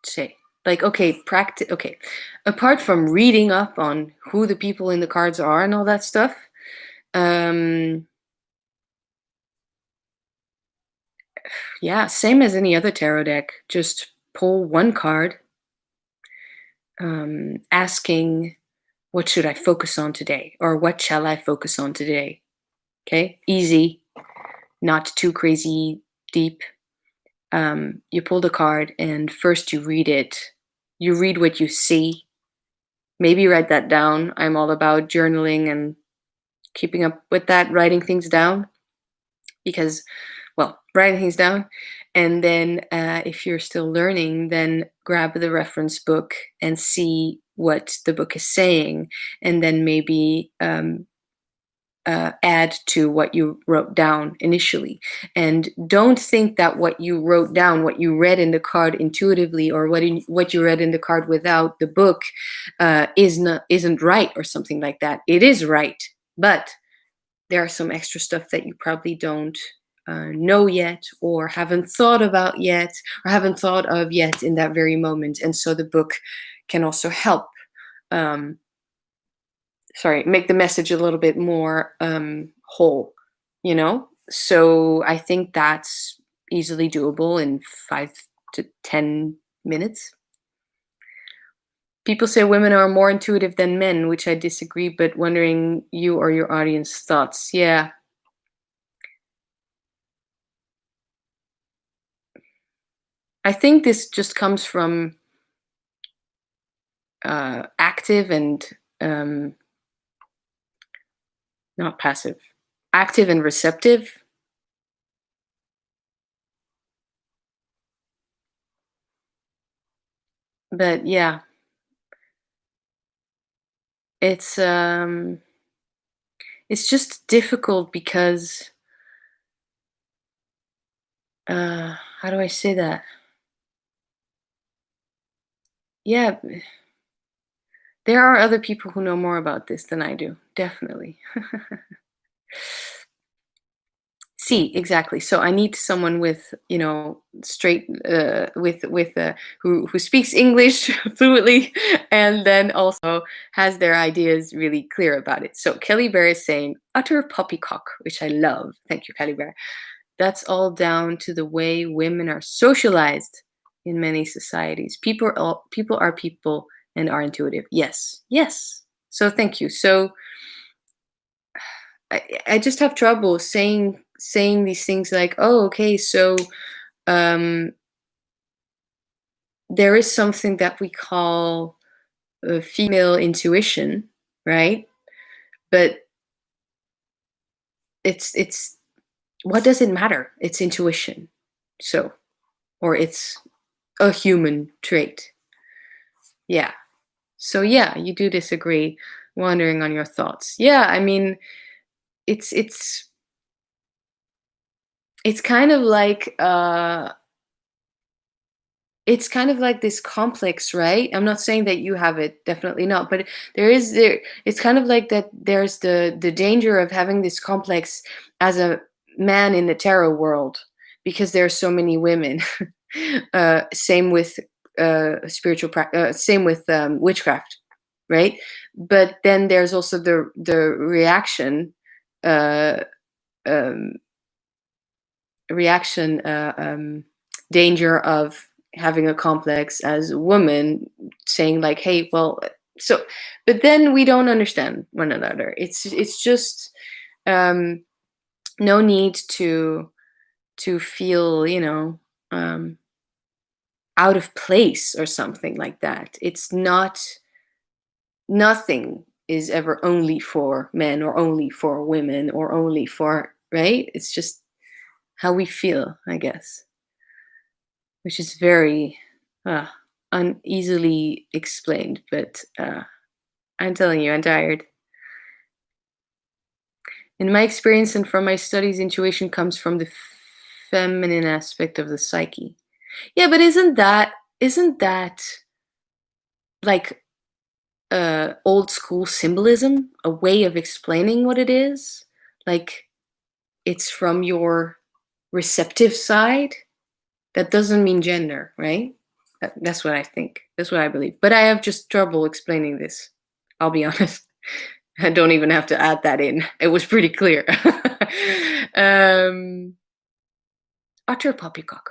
say. Like, okay, practice. Okay, apart from reading up on who the people in the cards are and all that stuff, um, yeah, same as any other tarot deck. Just pull one card, asking, "What should I focus on today?" or "What shall I focus on today?" Okay, easy, not too crazy deep. You pull the card, and first you read it. You read what you see, Maybe write that down. I'm all about journaling and keeping up with that, writing things down because, well, writing things down. And then if you're still learning, then grab the reference book and see what the book is saying. And then maybe add to what you wrote down initially. And don't think that what you wrote down, what you read in the card intuitively, or what you read in the card without the book, isn't right or something like that. It is right, but there are some extra stuff that you probably don't know yet, or haven't thought about yet, or haven't thought of yet in that very moment. And so the book can also help. Um, make the message a little bit more whole, you know? So I think that's easily doable in 5 to 10 minutes. People say women are more intuitive than men, which I disagree, but wondering you or your audience thoughts. Yeah. I think this just comes from active and not passive, active and receptive. But yeah, it's um it's just difficult because how do I say that? Yeah, there are other people who know more about this than I do, definitely. See, exactly. So I need someone with, straight who speaks English fluently, and then also has their ideas really clear about it. So Kelly Bear is saying utter poppycock, which I love. Thank you, Kelly Bear. That's all down to the way women are socialized in many societies. People are people and are intuitive. Yes, yes. So thank you. So I just have trouble saying these things like, oh, okay, so um, there is something that we call female intuition, right? But it's what does it matter? It's intuition, so or it's a human trait. Yeah. So yeah, you do disagree. Wondering on your thoughts. Yeah, I mean, it's it's it's kind of like it's kind of like this complex, right? I'm not saying that you have it, definitely not, but there it's kind of like that there's the danger of having this complex as a man in the tarot world because there are so many women. Same with same with witchcraft, right? But then there's also the reaction uh um reaction danger of having a complex as a woman, saying like, hey, well, so but then we don't understand one another. It's just um no need to feel, out of place or something like that. It's not, nothing is ever only for men or only for women or only for, right? It's just how we feel, I guess, which is very uh, uneasily explained. But I'm telling you, I'm tired. In my experience and from my studies, intuition comes from the feminine aspect of the psyche. Yeah, but isn't that like old school symbolism, a way of explaining what it is? Like it's from your receptive side. That doesn't mean gender, right? That's what I think. That's what I believe. But I have just trouble explaining this. I'll be honest. I don't even have to add that in. It was pretty clear. um, utter poppycock.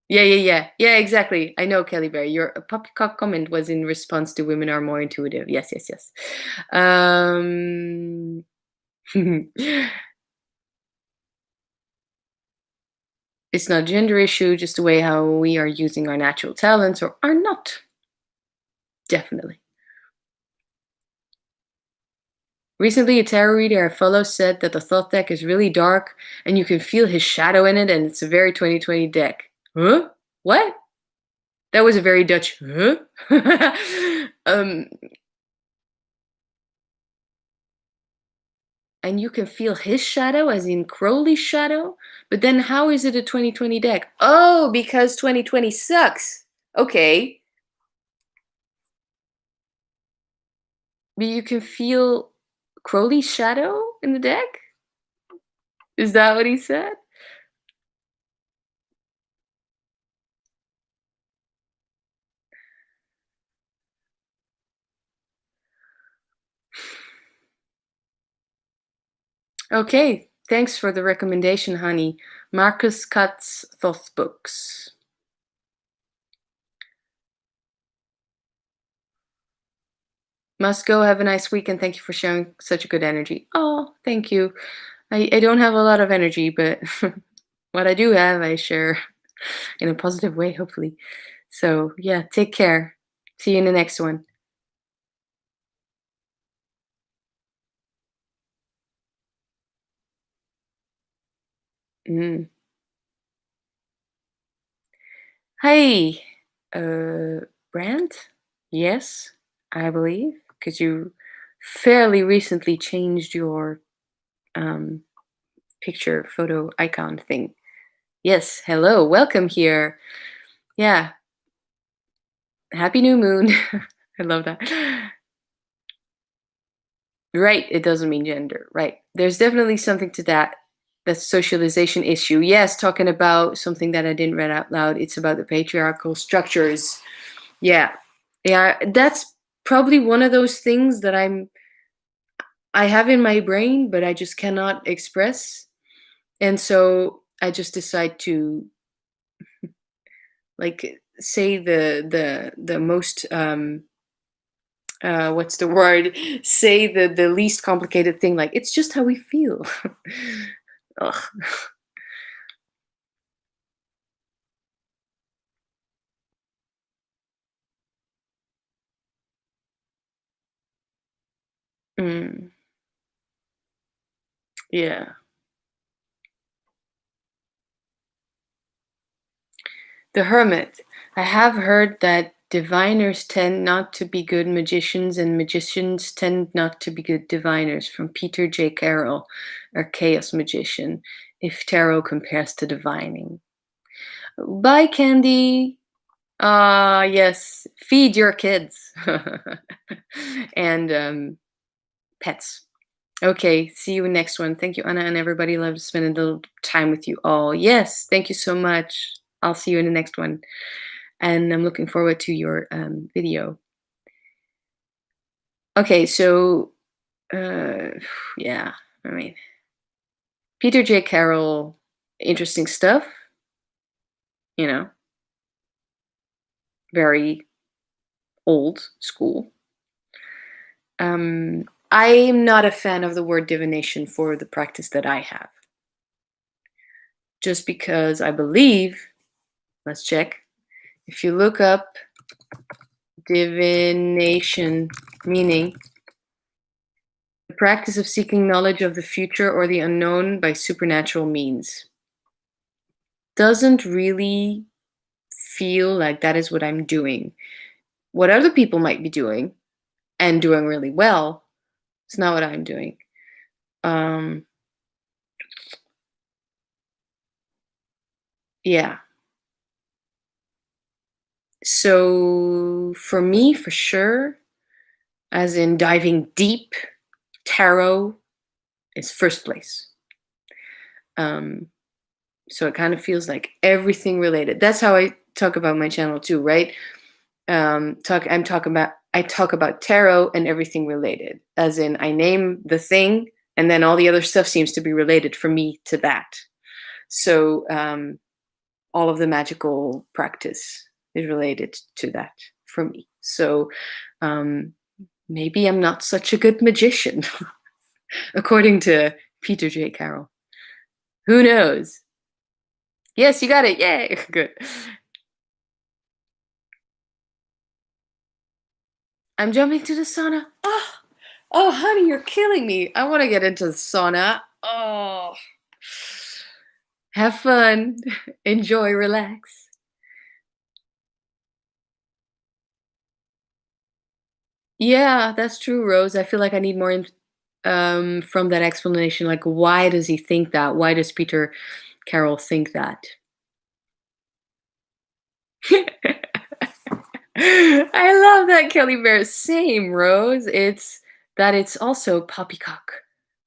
Yeah, yeah, yeah. Yeah, exactly. I know, Kelly Bear. Your poppycock comment was in response to women are more intuitive. Yes, yes, yes. It's not a gender issue, just the way how we are using our natural talents or are not. Definitely. Recently, a tarot reader I follow said that the Thoth deck is really dark and you can feel his shadow in it, and it's a very 2020 deck. Huh? What? That was a very Dutch, huh? um, and you can feel his shadow, as in Crowley's shadow? But then how is it a 2020 deck? Oh, because 2020 sucks. Okay. But you can feel Crowley's shadow in the deck? Is that what he said? Okay, thanks for the recommendation, honey. Marcus Cuts Thoth books. Must go. Have a nice weekend. Thank you for sharing such a good energy. Oh, thank you. I don't have a lot of energy, but what I do have, I share in a positive way, hopefully. So, yeah, take care. See you in the next one. Mm. Hi, Brand? Yes, I believe, because you fairly recently changed your um, picture photo icon thing. Yes, hello, welcome here. Yeah, happy new moon. I love that. Right, it doesn't mean gender. Right. There's definitely something to that. That socialization issue. Yes, talking about something that I didn't read out loud. It's about the patriarchal structures. Yeah. Yeah, that's probably one of those things that I have in my brain, but I just cannot express. And so I just decide to like say the most what's the word? Say the least complicated thing, like it's just how we feel. Ugh. Mm, yeah. The Hermit. I have heard that diviners tend not to be good magicians and magicians tend not to be good diviners, from Peter J. Carroll, or Chaos Magician, if tarot compares to divining. Bye, Candy. Ah, yes. Feed your kids. And pets. Okay, see you next one. Thank you, Anna, and everybody. Love to spend a little time with you all. Yes, thank you so much. I'll see you in the next one. And I'm looking forward to your video. Okay, so uh, yeah, I mean, Peter J. Carroll, interesting stuff, you know, very old school. I'm not a fan of the word divination for the practice that I have, just because I believe, let's check, if you look up divination, meaning the practice of seeking knowledge of the future or the unknown by supernatural means, doesn't really feel like that is what I'm doing. What other people might be doing and doing really well, it's not what I'm doing. Um, yeah. So for me, for sure, as in diving deep, tarot is first place. Um, so it kind of feels like everything related. That's how I talk about my channel too, right? I talk about tarot and everything related, as in I name the thing and then all the other stuff seems to be related for me to that. So all of the magical practice is related to that for me. So um, maybe I'm not such a good magician, according to Peter J. Carroll. Who knows? Yes, you got it. Yay. Good. I'm jumping to the sauna. Oh, honey, you're killing me. I want to get into the sauna. Oh, have fun. Enjoy, relax. Yeah, that's true, Rose. I feel like I need more from that explanation. Like, why does he think that? Why does Peter Carroll think that? I love that, Kelly Bear. Same, Rose. It's also poppycock.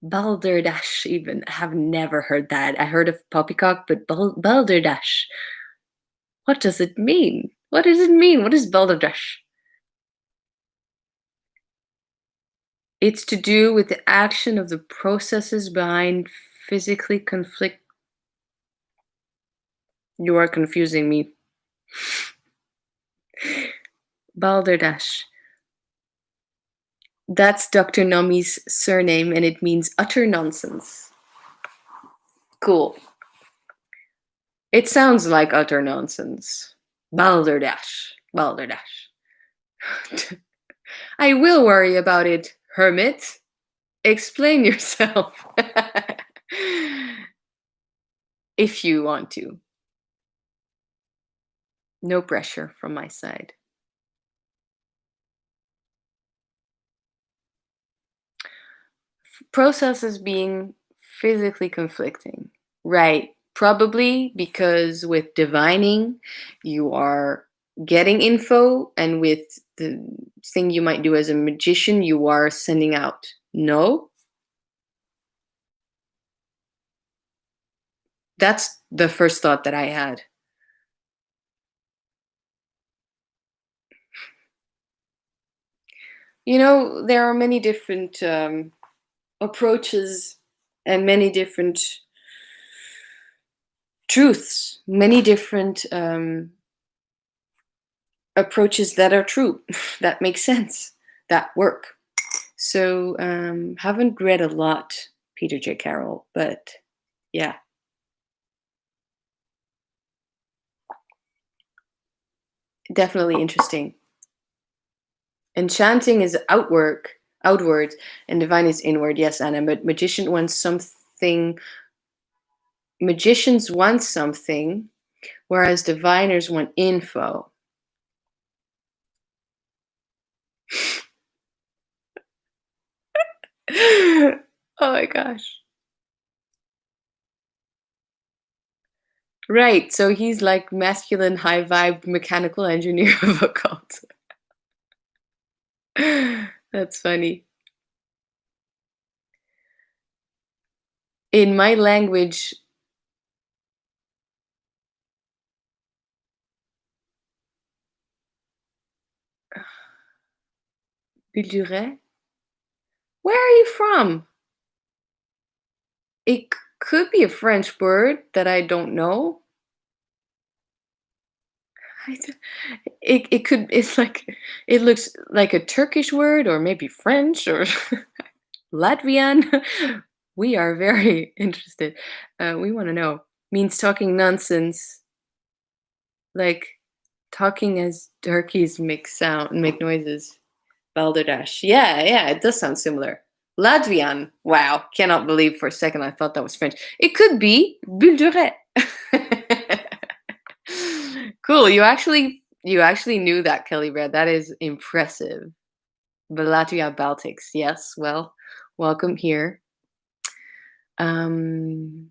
Balderdash, even. I have never heard that. I heard of poppycock, but balderdash. What does it mean? What does it mean? What is balderdash? It's to do with the action of the processes behind physically conflict. You are confusing me. Balderdash. That's Dr. Nami's surname, and it means utter nonsense. Cool. It sounds like utter nonsense. Balderdash. Balderdash. I will worry about it, hermit. Explain yourself. If you want to. No pressure from my side. Processes being physically conflicting. Right. Probably because with divining, you are getting info, and with the thing you might do as a magician, you are sending out. No? That's the first thought that I had. You know, there are many different approaches and many different truths, many different approaches that are true, that make sense, that work. So, haven't read a lot, Peter J. Carroll, but yeah. Definitely interesting. Enchanting is outward, and divine is inward. Yes, Anna, but magicians want something, whereas diviners want info. Oh my gosh. Right, so he's like masculine, high vibe, mechanical engineer of a cult. That's funny. In my language, Bildure? Where are you from? It could be a French word that I don't know. It could, it's like, it looks like a Turkish word, or maybe French, or Latvian. We are very interested. We want to know. Means talking nonsense, like talking as turkeys make noises. Balderdash. Yeah, it does sound similar. Latvian. Wow, cannot believe for a second I thought that was French. It could be Bildure. Cool. You actually knew that, Kelly Bear. That is impressive. But Latvia Baltics. Yes. Well, welcome here. No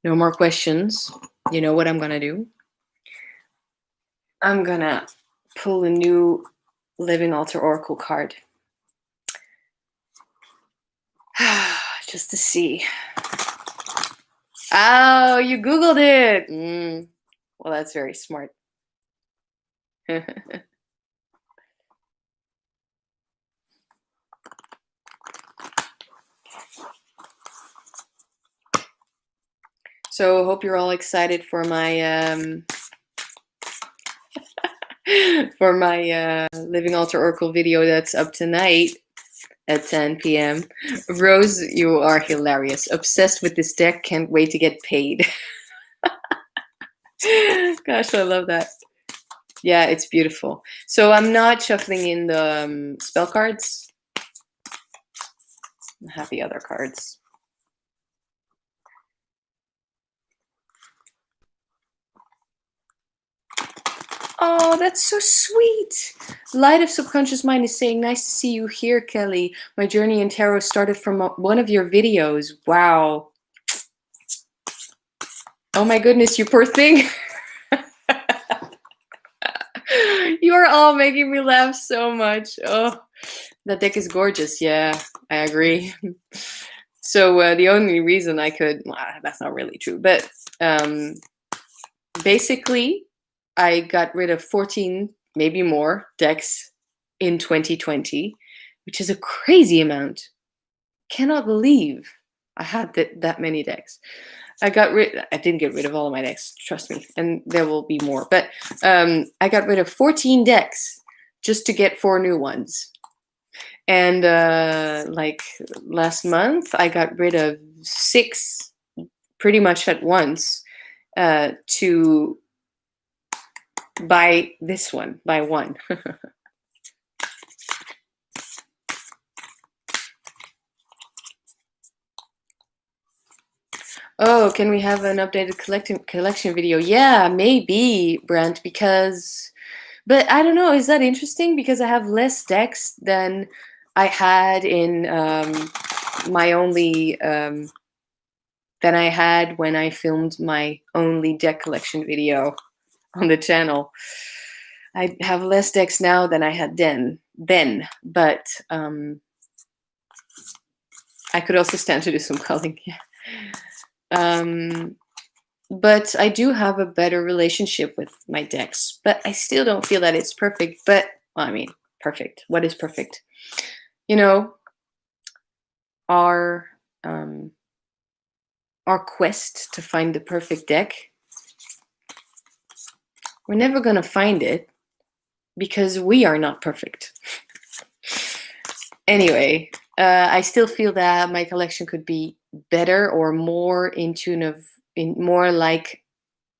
more questions. You know what I'm gonna do? I'm gonna pull a new Living Altar Oracle card. Just to see. Oh, you Googled it. Well, that's very smart. So hope you're all excited for my Living Altar Oracle video that's up tonight at 10 p.m. Rose, you are hilarious. Obsessed with this deck. Can't wait to get paid. Gosh, I love that. Yeah, it's beautiful. So I'm not shuffling in the spell cards. I have the other cards. Oh, that's so sweet. Light of Subconscious Mind is saying, nice to see you here, Kelly. My journey in tarot started from one of your videos. Wow. Oh my goodness, you poor thing. You are all making me laugh so much. Oh, that deck is gorgeous. Yeah, I agree. So the only reason I could, well, that's not really true, but basically I got rid of 14, maybe more decks in 2020, which is a crazy amount. Cannot believe I had that many decks. I didn't get rid of all of my decks, trust me, and there will be more. But I got rid of 14 decks just to get 4 new ones. And like last month, I got rid of 6 pretty much at once to buy this one, buy one. Oh, can we have an updated collection video? Yeah, maybe, Brent, because... But I don't know, is that interesting? Because I have less decks than I had in my only... than I had when I filmed my only deck collection video on the channel. I have less decks now than I had then, but I could also stand to do some culling. Yeah. But I do have a better relationship with my decks, but I still don't feel that it's perfect. But well, I mean, perfect. What is perfect? You know, our quest to find the perfect deck, we're never gonna find it because we are not perfect. Anyway, I still feel that my collection could be better or more in tune more like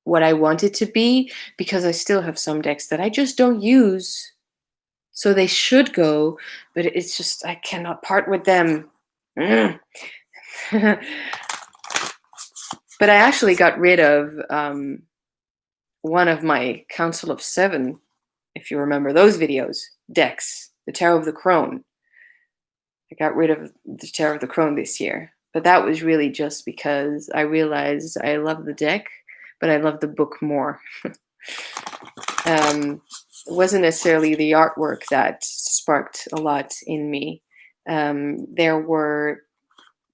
what I want it to be, because I still have some decks that I just don't use. So they should go, but it's just, I cannot part with them. But I actually got rid of one of my Council of 7, if you remember those videos, decks, the Tarot of the Crone. I got rid of the Tarot of the Crone this year. But that was really just because I realized I love the deck, but I love the book more. It wasn't necessarily the artwork that sparked a lot in me. There were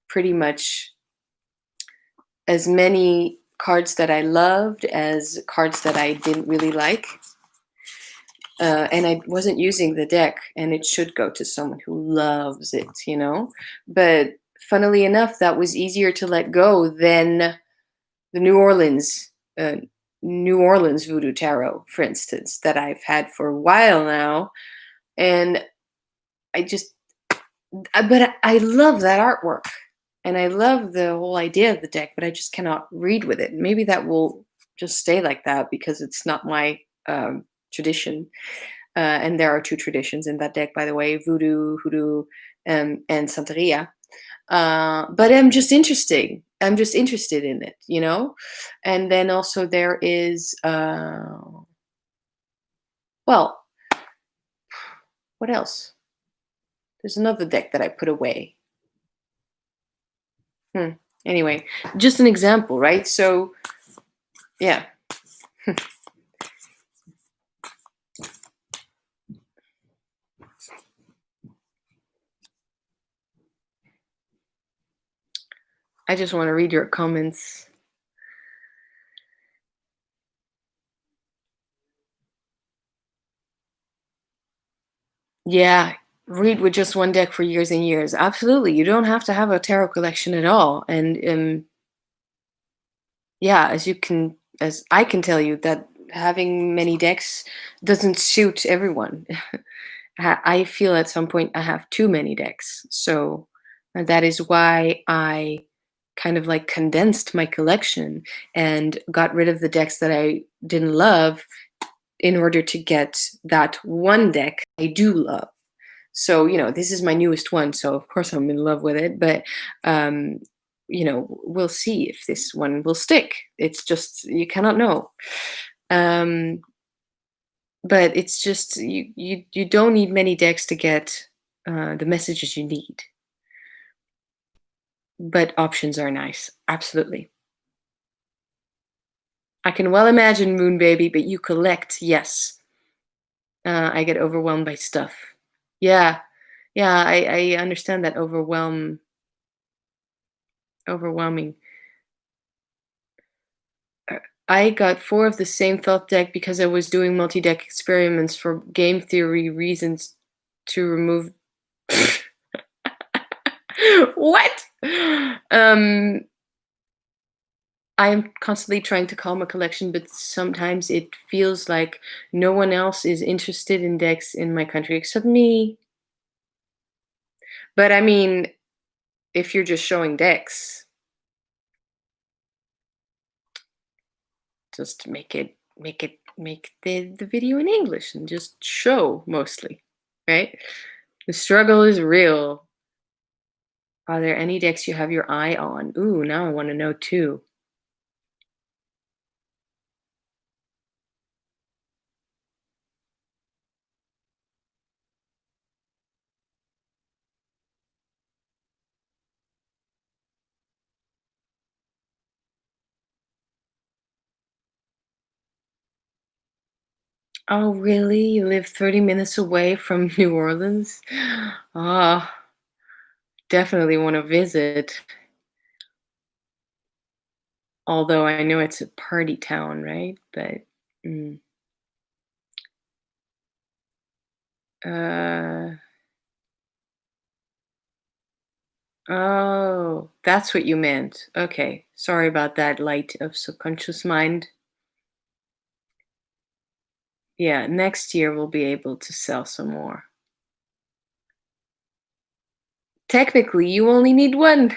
pretty much as many cards that I loved as cards that I didn't really like. And I wasn't using the deck, and it should go to someone who loves it, you know? But funnily enough, that was easier to let go than the New Orleans Voodoo Tarot, for instance, that I've had for a while now. And but I love that artwork. And I love the whole idea of the deck, but I just cannot read with it. Maybe that will just stay like that because it's not my tradition. And there are 2 traditions in that deck, by the way, Voodoo, Hoodoo, and Santeria. But I'm just interested in it, you know? And then also there is, well, what else? There's another deck that I put away. Anyway, just an example, right? So, yeah. I just want to read your comments. Yeah, read with just one deck for years and years. Absolutely. You don't have to have a tarot collection at all. And yeah, as I can tell you, that having many decks doesn't suit everyone. I feel at some point I have too many decks. So that is why I kind of like condensed my collection and got rid of the decks that I didn't love in order to get that one deck I do love. So, this is my newest one, so of course I'm in love with it, but um, we'll see if this one will stick. It's just you cannot know. Um, but it's just you don't need many decks to get the messages you need. But options are nice, absolutely. I can well imagine Moon Baby, but you collect, yes. I get overwhelmed by stuff. Yeah, yeah, I understand that overwhelming. Uh, I got 4 of the same Thoth deck because I was doing multi-deck experiments for game theory reasons to remove. What? Um, I'm constantly trying to calm a collection, but sometimes it feels like no one else is interested in decks in my country except me. But I mean, if you're just showing decks, just make the video in English and just show mostly, right? The struggle is real. Are there any decks you have your eye on? Ooh, now I want to know too. Oh, really? You live 30 minutes away from New Orleans? Ah, definitely want to visit. Although I know it's a party town, right? But mm, uh, oh, that's what you meant. Okay, sorry about that. Light of subconscious mind. Yeah, next year we'll be able to sell some more. Technically, you only need one.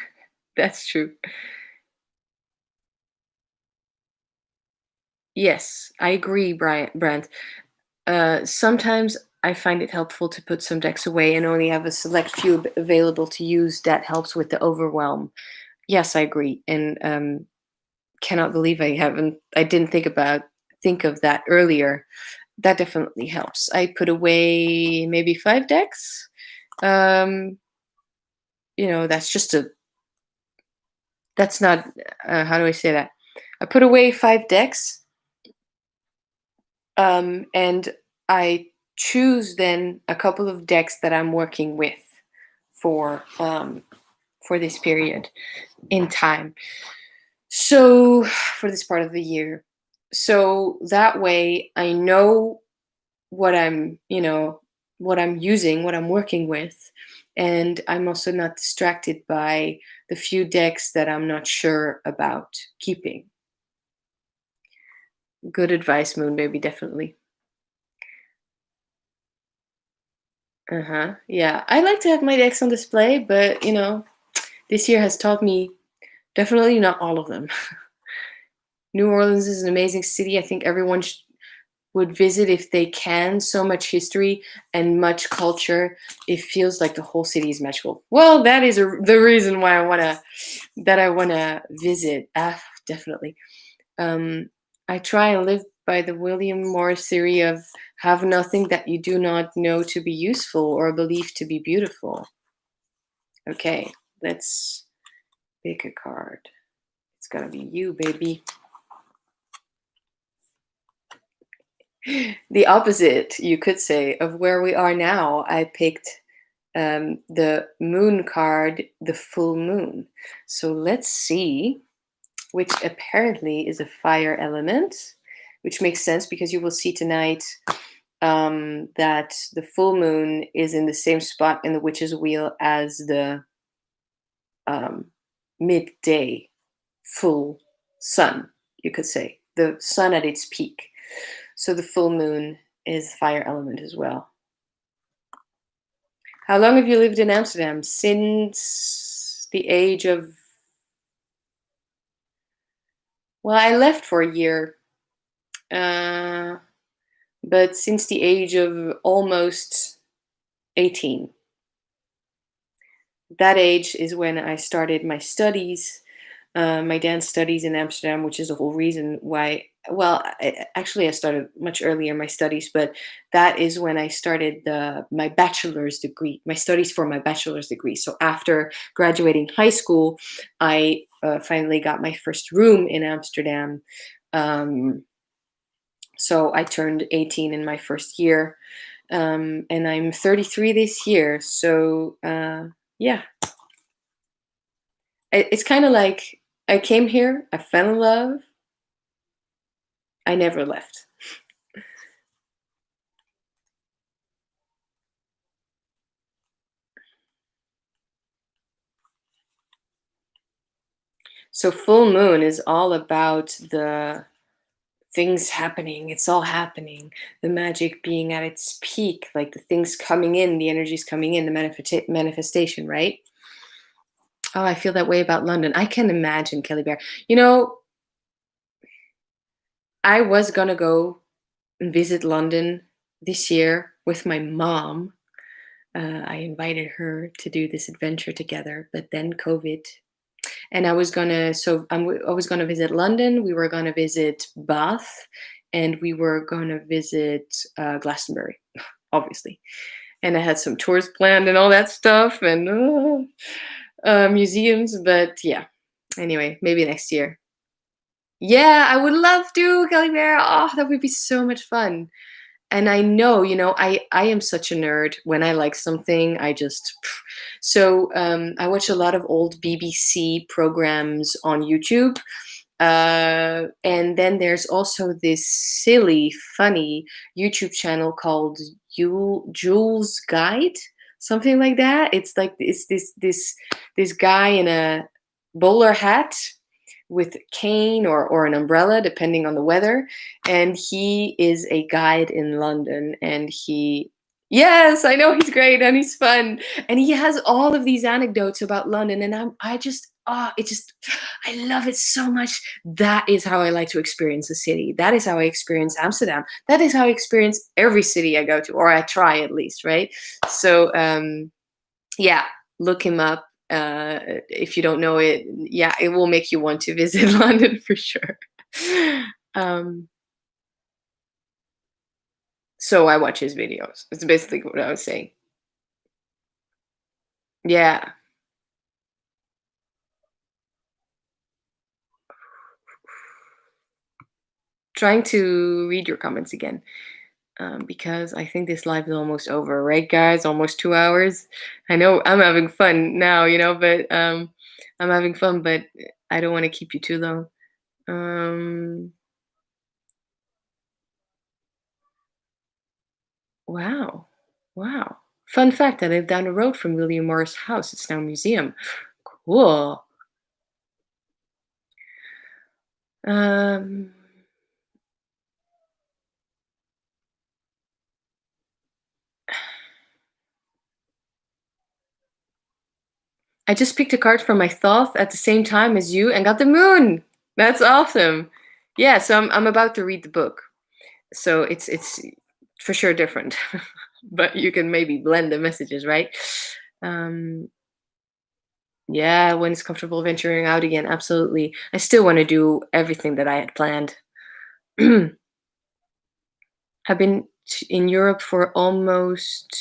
That's true. Yes, I agree, Brand. Sometimes I find it helpful to put some decks away and only have a select few available to use. That helps with the overwhelm. Yes, I agree, and cannot believe I didn't think of that earlier. That definitely helps. I put away maybe 5 decks. Um, that's just that's not, how do I say that? I put away 5 decks, and I choose then a couple of decks that I'm working with for for this period in time. So for this part of the year. So that way I know what I'm using, what I'm working with, and I'm also not distracted by the few decks that I'm not sure about keeping. Good advice, Moon Baby, definitely. Uh-huh. Yeah. I like to have my decks on display, but this year has taught me definitely not all of them. New Orleans is an amazing city. I think everyone would visit if they can. So much history and much culture. It feels like the whole city is magical. Well, that is the reason why I wanna visit. Ah, definitely. Um, I try and live by the William Morris theory of have nothing that you do not know to be useful or believe to be beautiful. Okay, let's pick a card. It's gonna be you, baby. The opposite, you could say, of where we are now. I picked the moon card, the full moon. So let's see, which apparently is a fire element, which makes sense because you will see tonight that the full moon is in the same spot in the witch's wheel as the um, midday full sun, you could say, the sun at its peak. So the full moon is fire element as well. How long have you lived in Amsterdam? Since the age of. Well, I left for a year. Uh, but since the age of almost 18. That age is when I started my studies, my dance studies in Amsterdam, which is the whole reason why. Well, actually, I started much earlier my studies, but that is when I started my bachelor's degree, my studies for my bachelor's degree. So after graduating high school, I finally got my first room in Amsterdam. Um, so I turned 18 in my first year, and I'm 33 this year. So yeah, it's kind of like I came here, I fell in love, I never left. So full moon is all about the things happening. It's all happening. The magic being at its peak, like the things coming in, the energies coming in, the manifestation, right? Oh, I feel that way about London. I can imagine, Kelly Bear. You know, I was gonna go and visit London this year with my mom. I invited her to do this adventure together, but then COVID. And I was gonna, I was gonna visit London. We were gonna visit Bath, and we were gonna visit Glastonbury, obviously. And I had some tours planned and all that stuff, and museums. But yeah, anyway, maybe next year. Yeah, I would love to, Kelly Bear. Oh, that would be so much fun. And I know, I am such a nerd. When I like something, I just so I watch a lot of old BBC programs on YouTube. And then there's also this silly, funny YouTube channel called Jules Guide, something like that. It's like it's this guy in a bowler hat with a cane or an umbrella, depending on the weather. And he is a guide in London. And yes, I know he's great and he's fun. And he has all of these anecdotes about London. And I just, I love it so much. That is how I like to experience a city. That is how I experience Amsterdam. That is how I experience every city I go to, or I try at least, right? So, yeah, look him up. If you don't know it, yeah, it will make you want to visit London for sure. Um, so I watch his videos. It's basically what I was saying. Yeah. Trying to read your comments again, because I think this live is almost over, right, guys? Almost 2 hours. I know I'm having fun now, but I'm having fun, but I don't want to keep you too long. Um, wow. Wow. Fun fact, I live down the road from William Morris House. It's now a museum. Cool. Um, I just picked a card from my Thoth at the same time as you and got the moon. That's awesome. Yeah, so I'm about to read the book. So it's for sure different. But you can maybe blend the messages, right? Um, yeah, when it's comfortable venturing out again, absolutely. I still want to do everything that I had planned. I've been in Europe for almost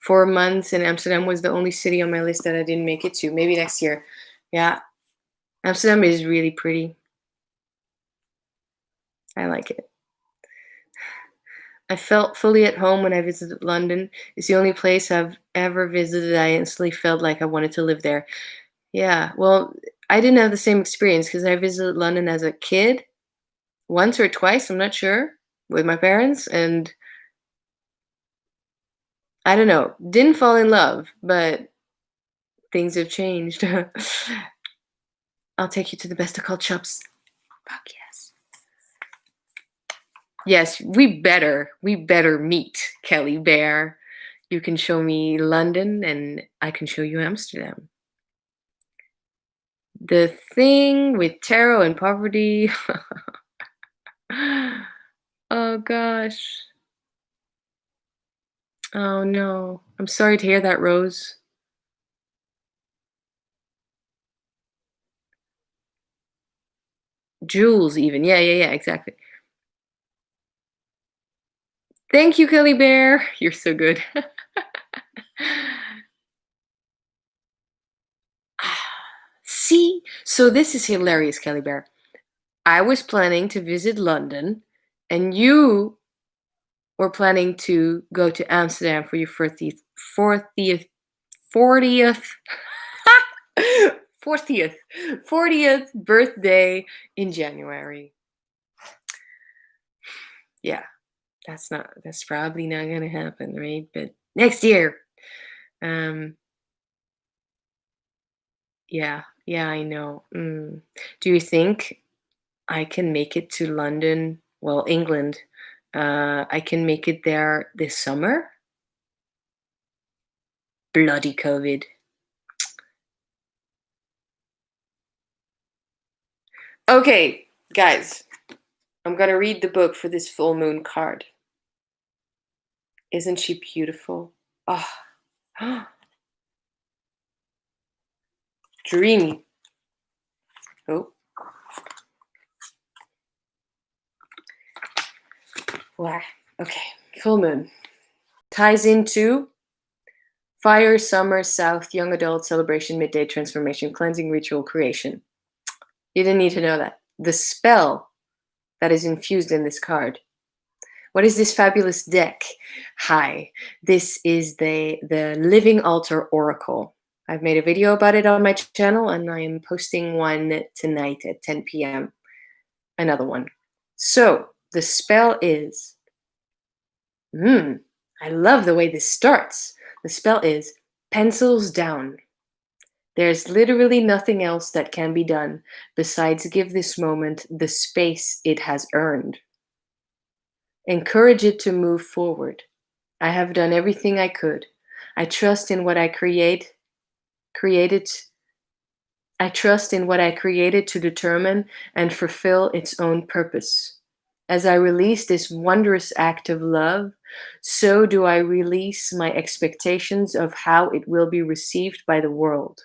4 months, and Amsterdam was the only city on my list that I didn't make it to. Maybe next year. Yeah, Amsterdam is really pretty. I like it. I felt fully at home when I visited London. It's the only place I've ever visited. I instantly felt like I wanted to live there. Yeah, well, I didn't have the same experience because I visited London as a kid, once or twice, I'm not sure, with my parents, and I don't know, didn't fall in love, but things have changed. I'll take you to the best occult shops. Fuck yes. Yes, we better meet, Kelly Bear. You can show me London and I can show you Amsterdam. The thing with tarot and poverty. Oh gosh. Oh no. I'm sorry to hear that, Rose. Jules even. Yeah, yeah, yeah, exactly. Thank you, Kelly Bear. You're so good. See? So this is hilarious, Kelly Bear. I was planning to visit London, and you were planning to go to Amsterdam for your 40th, 40th, 40th, 40th birthday in January. Yeah, that's probably not gonna happen, right? But next year. Um, yeah, yeah, I know. Do you think I can make it to London? Well, England. I can make it there this summer? Bloody COVID. Okay, guys, I'm gonna read the book for this full moon card. Isn't she beautiful? Oh, dreamy. Oh, wow. Okay, full moon. Ties into fire, summer, south, young adult, celebration, midday, transformation, cleansing, ritual, creation. You didn't need to know that. The spell that is infused in this card. What is this fabulous deck? Hi, this is the Living Altar Oracle. I've made a video about it on my channel, and I am posting one tonight at 10 p.m. Another one. So the spell is, I love the way this starts. The spell is pencils down. There's literally nothing else that can be done besides give this moment the space it has earned. Encourage it to move forward. I have done everything I could. I trust in what I created. I trust in what I created to determine and fulfill its own purpose. As I release this wondrous act of love, so do I release my expectations of how it will be received by the world.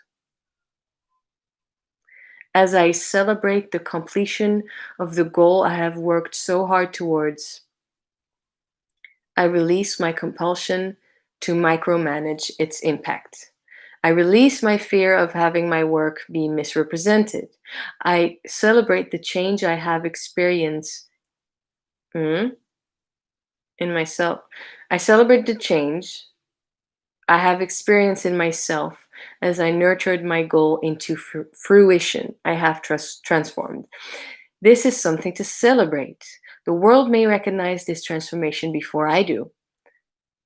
As I celebrate the completion of the goal I have worked so hard towards, I release my compulsion to micromanage its impact. I release my fear of having my work be misrepresented. I celebrate the change I have experienced in myself. I celebrate the change I have experienced in myself as I nurtured my goal into fruition. I have transformed. This is something to celebrate. The world may recognize this transformation before I do.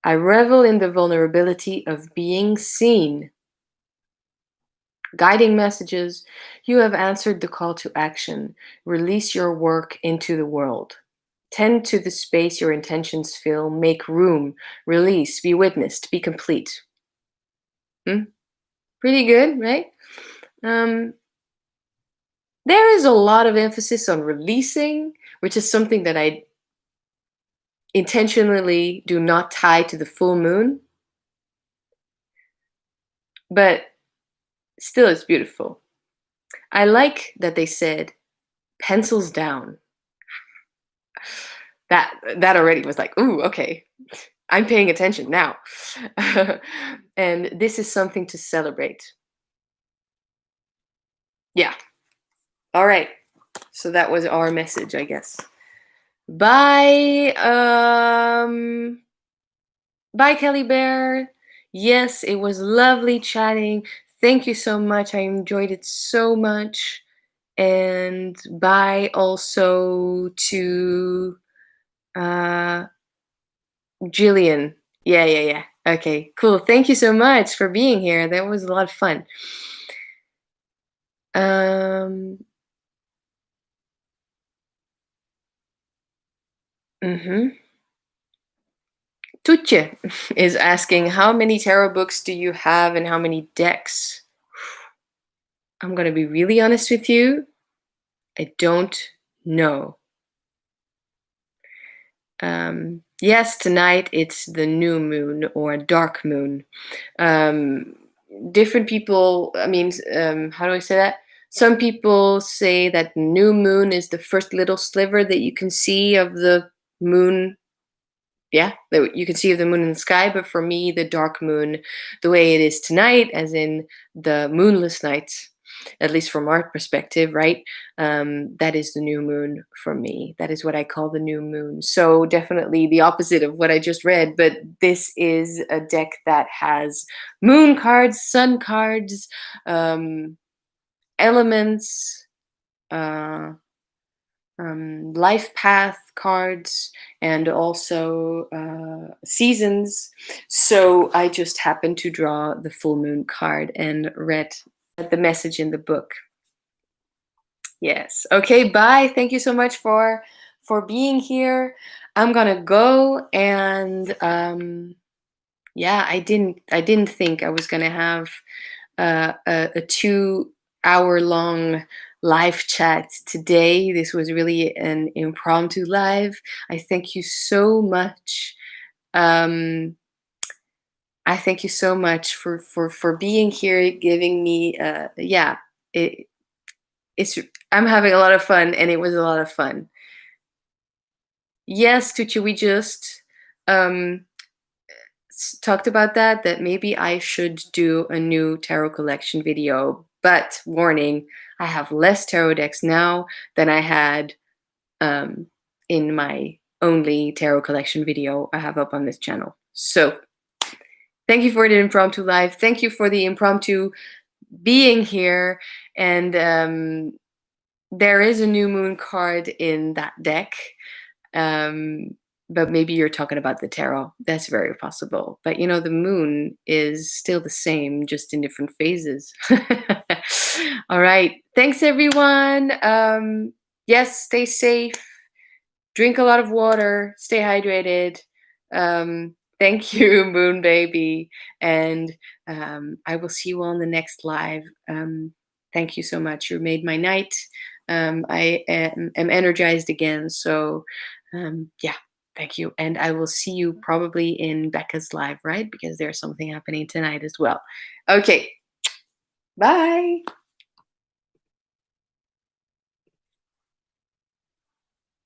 I revel in the vulnerability of being seen. Guiding messages, you have answered the call to action. Release your work into the world. Tend to the space your intentions fill. Make room. Release. Be witnessed. Be complete. Pretty good, right? There is a lot of emphasis on releasing, which is something that I intentionally do not tie to the full moon, but still it's beautiful. I like that they said pencils down. That already was like, ooh, okay. I'm paying attention now. And this is something to celebrate. Yeah. All right. So that was our message, I guess. Bye. Bye, Kelly Bear. Yes, it was lovely chatting. Thank you so much. I enjoyed it so much. And bye also to Jillian. Yeah, yeah, yeah. Okay, cool. Thank you so much for being here. That was a lot of fun. Um, Tuche is asking, how many tarot books do you have and how many decks? I'm going to be really honest with you. I don't know. Yes, tonight it's the new moon or dark moon. Um, Different people, I mean, how do I say that? Some people say that new moon is the first little sliver that you can see of the moon. Yeah, that you can see of the moon in the sky. But for me, the dark moon, the way it is tonight, as in the moonless night, at least from our perspective, right? That is the new moon for me. That is what I call the new moon. So definitely the opposite of what I just read. But this is a deck that has moon cards, sun cards, um, elements. Uh, Life path cards, and also seasons. So I just happened to draw the full moon card and read the message in the book. Yes. Okay, bye. Thank you so much for being here. I'm gonna go, and yeah, I didn't think I was gonna have a 2 hour long live chat today. This was really an impromptu live. I thank you so much. Um, I thank you so much for being here, giving me yeah. It, it's I'm having a lot of fun, and it was a lot of fun. Yes, Tucci, we just um talked about that maybe I should do a new tarot collection video. But warning, I have less tarot decks now than I had um, in my only tarot collection video I have up on this channel. So thank you for the impromptu live. Thank you for the impromptu being here. And there is a new moon card in that deck. Um, but maybe you're talking about the tarot. That's very possible. But you know, the moon is still the same, just in different phases. All right. Thanks, everyone. Yes, stay safe. Drink a lot of water. Stay hydrated. Thank you, Moon Baby. And I will see you on the next live. Thank you so much. You made my night. I am energized again. So, yeah, thank you. And I will see you probably in Becca's live, right? Because there's something happening tonight as well. Okay, bye.